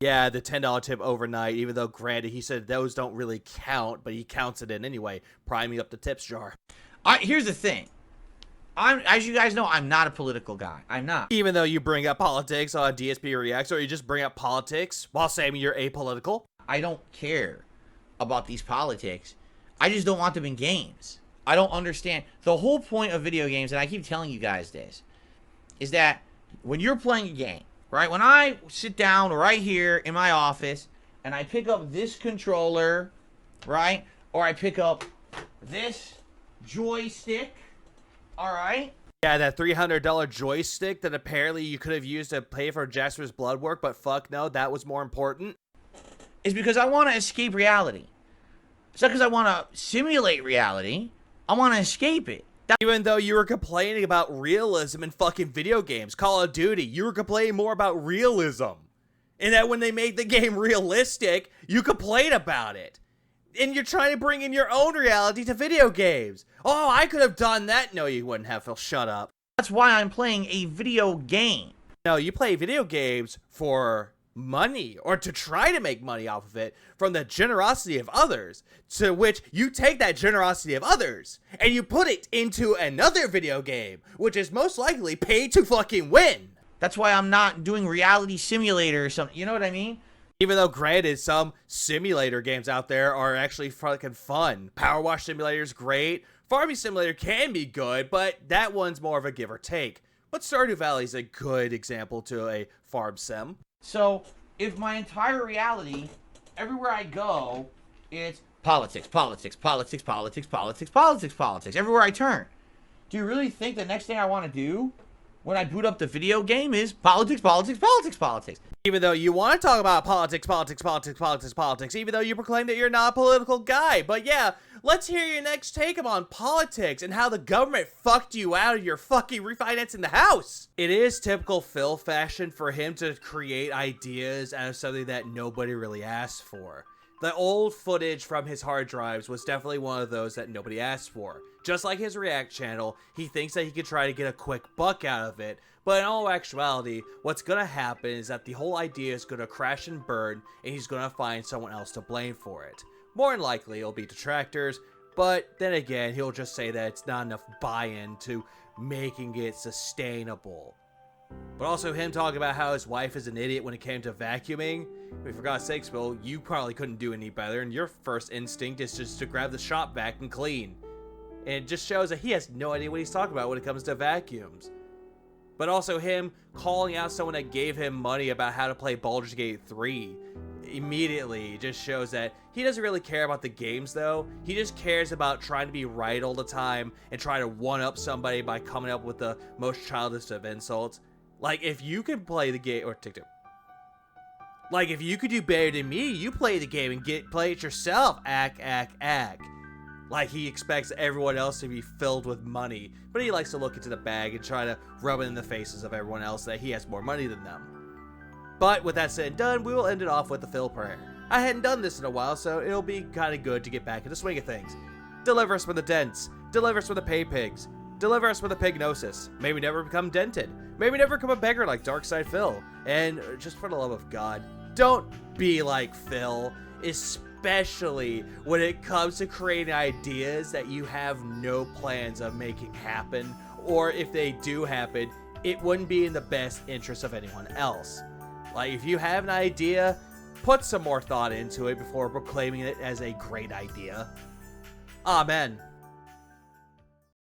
Yeah, the $10 tip overnight, even though, granted, he said those don't really count, but he counts it in anyway, priming up the tips jar. Here's the thing. As you guys know, I'm not a political guy. I'm not. Even though you bring up politics on DSP Reacts, or you just bring up politics while saying you're apolitical. I don't care about these politics. I just don't want them in games. I don't understand. The whole point of video games, and I keep telling you guys this, is that when you're playing a game, right? When I sit down right here in my office and I pick up this controller, right? Or I pick up this joystick, all right? Yeah, that $300 joystick that apparently you could have used to pay for Jasper's blood work, but fuck no, that was more important. Is because I want to escape reality. It's not because I want to simulate reality. I want to escape it. Even though you were complaining about realism in fucking video games, Call of Duty, you were complaining more about realism. And that when they made the game realistic, you complain about it. And you're trying to bring in your own reality to video games. Oh, I could have done that. No, you wouldn't have, Phil. Shut up. That's why I'm playing a video game. No, you play video games for money, or to try to make money off of it from the generosity of others, to which you take that generosity of others and you put it into another video game, which is most likely paid to fucking win. That's why I'm not doing reality simulator or something. You know what I mean? Even though, granted, some simulator games out there are actually fucking fun. Power Wash Simulator is great. Farming Simulator can be good, but that one's more of a give or take. But Stardew Valley is a good example to a farm sim. So, if my entire reality, everywhere I go, it's politics, politics, politics, politics, politics, politics, politics, everywhere I turn. Do you really think the next thing I want to do when I boot up the video game is politics, politics, politics, politics? Even though you want to talk about politics, politics, politics, politics, politics, even though you proclaim that you're not a political guy. But yeah, let's hear your next take on politics and how the government fucked you out of your fucking refinancing the house. It is typical Phil fashion for him to create ideas out of something that nobody really asked for. The old footage from his hard drives was definitely one of those that nobody asked for. Just like his React channel, he thinks that he could try to get a quick buck out of it, but in all actuality, what's gonna happen is that the whole idea is gonna crash and burn, and he's gonna find someone else to blame for it. More than likely, it'll be detractors, but then again, he'll just say that it's not enough buy-in to making it sustainable. But also him talking about how his wife is an idiot when it came to vacuuming. I mean, for God's sakes, Bill, you probably couldn't do any better, and your first instinct is just to grab the shop vac and clean. And it just shows that he has no idea what he's talking about when it comes to vacuums. But also him calling out someone that gave him money about how to play Baldur's Gate 3 immediately just shows that he doesn't really care about the games, though. He just cares about trying to be right all the time and try to one-up somebody by coming up with the most childish of insults. Like, if you can play the game, or TikTok, Like, if you could do better than me, you play the game and play it yourself. Ack. Like, he expects everyone else to be filled with money, but he likes to look into the bag and try to rub it in the faces of everyone else that he has more money than them. But with that said and done, we will end it off with the Phil prayer. I hadn't done this in a while, so it'll be kind of good to get back in the swing of things. Deliver us from the dents. Deliver us from the pay pigs. Deliver us from the pignosis. May we never become dented. May we never become a beggar like Darkside Phil. And just for the love of God, don't be like Phil, especially when it comes to creating ideas that you have no plans of making happen, or if they do happen, it wouldn't be in the best interest of anyone else. Like, if you have an idea, put some more thought into it before proclaiming it as a great idea. Amen.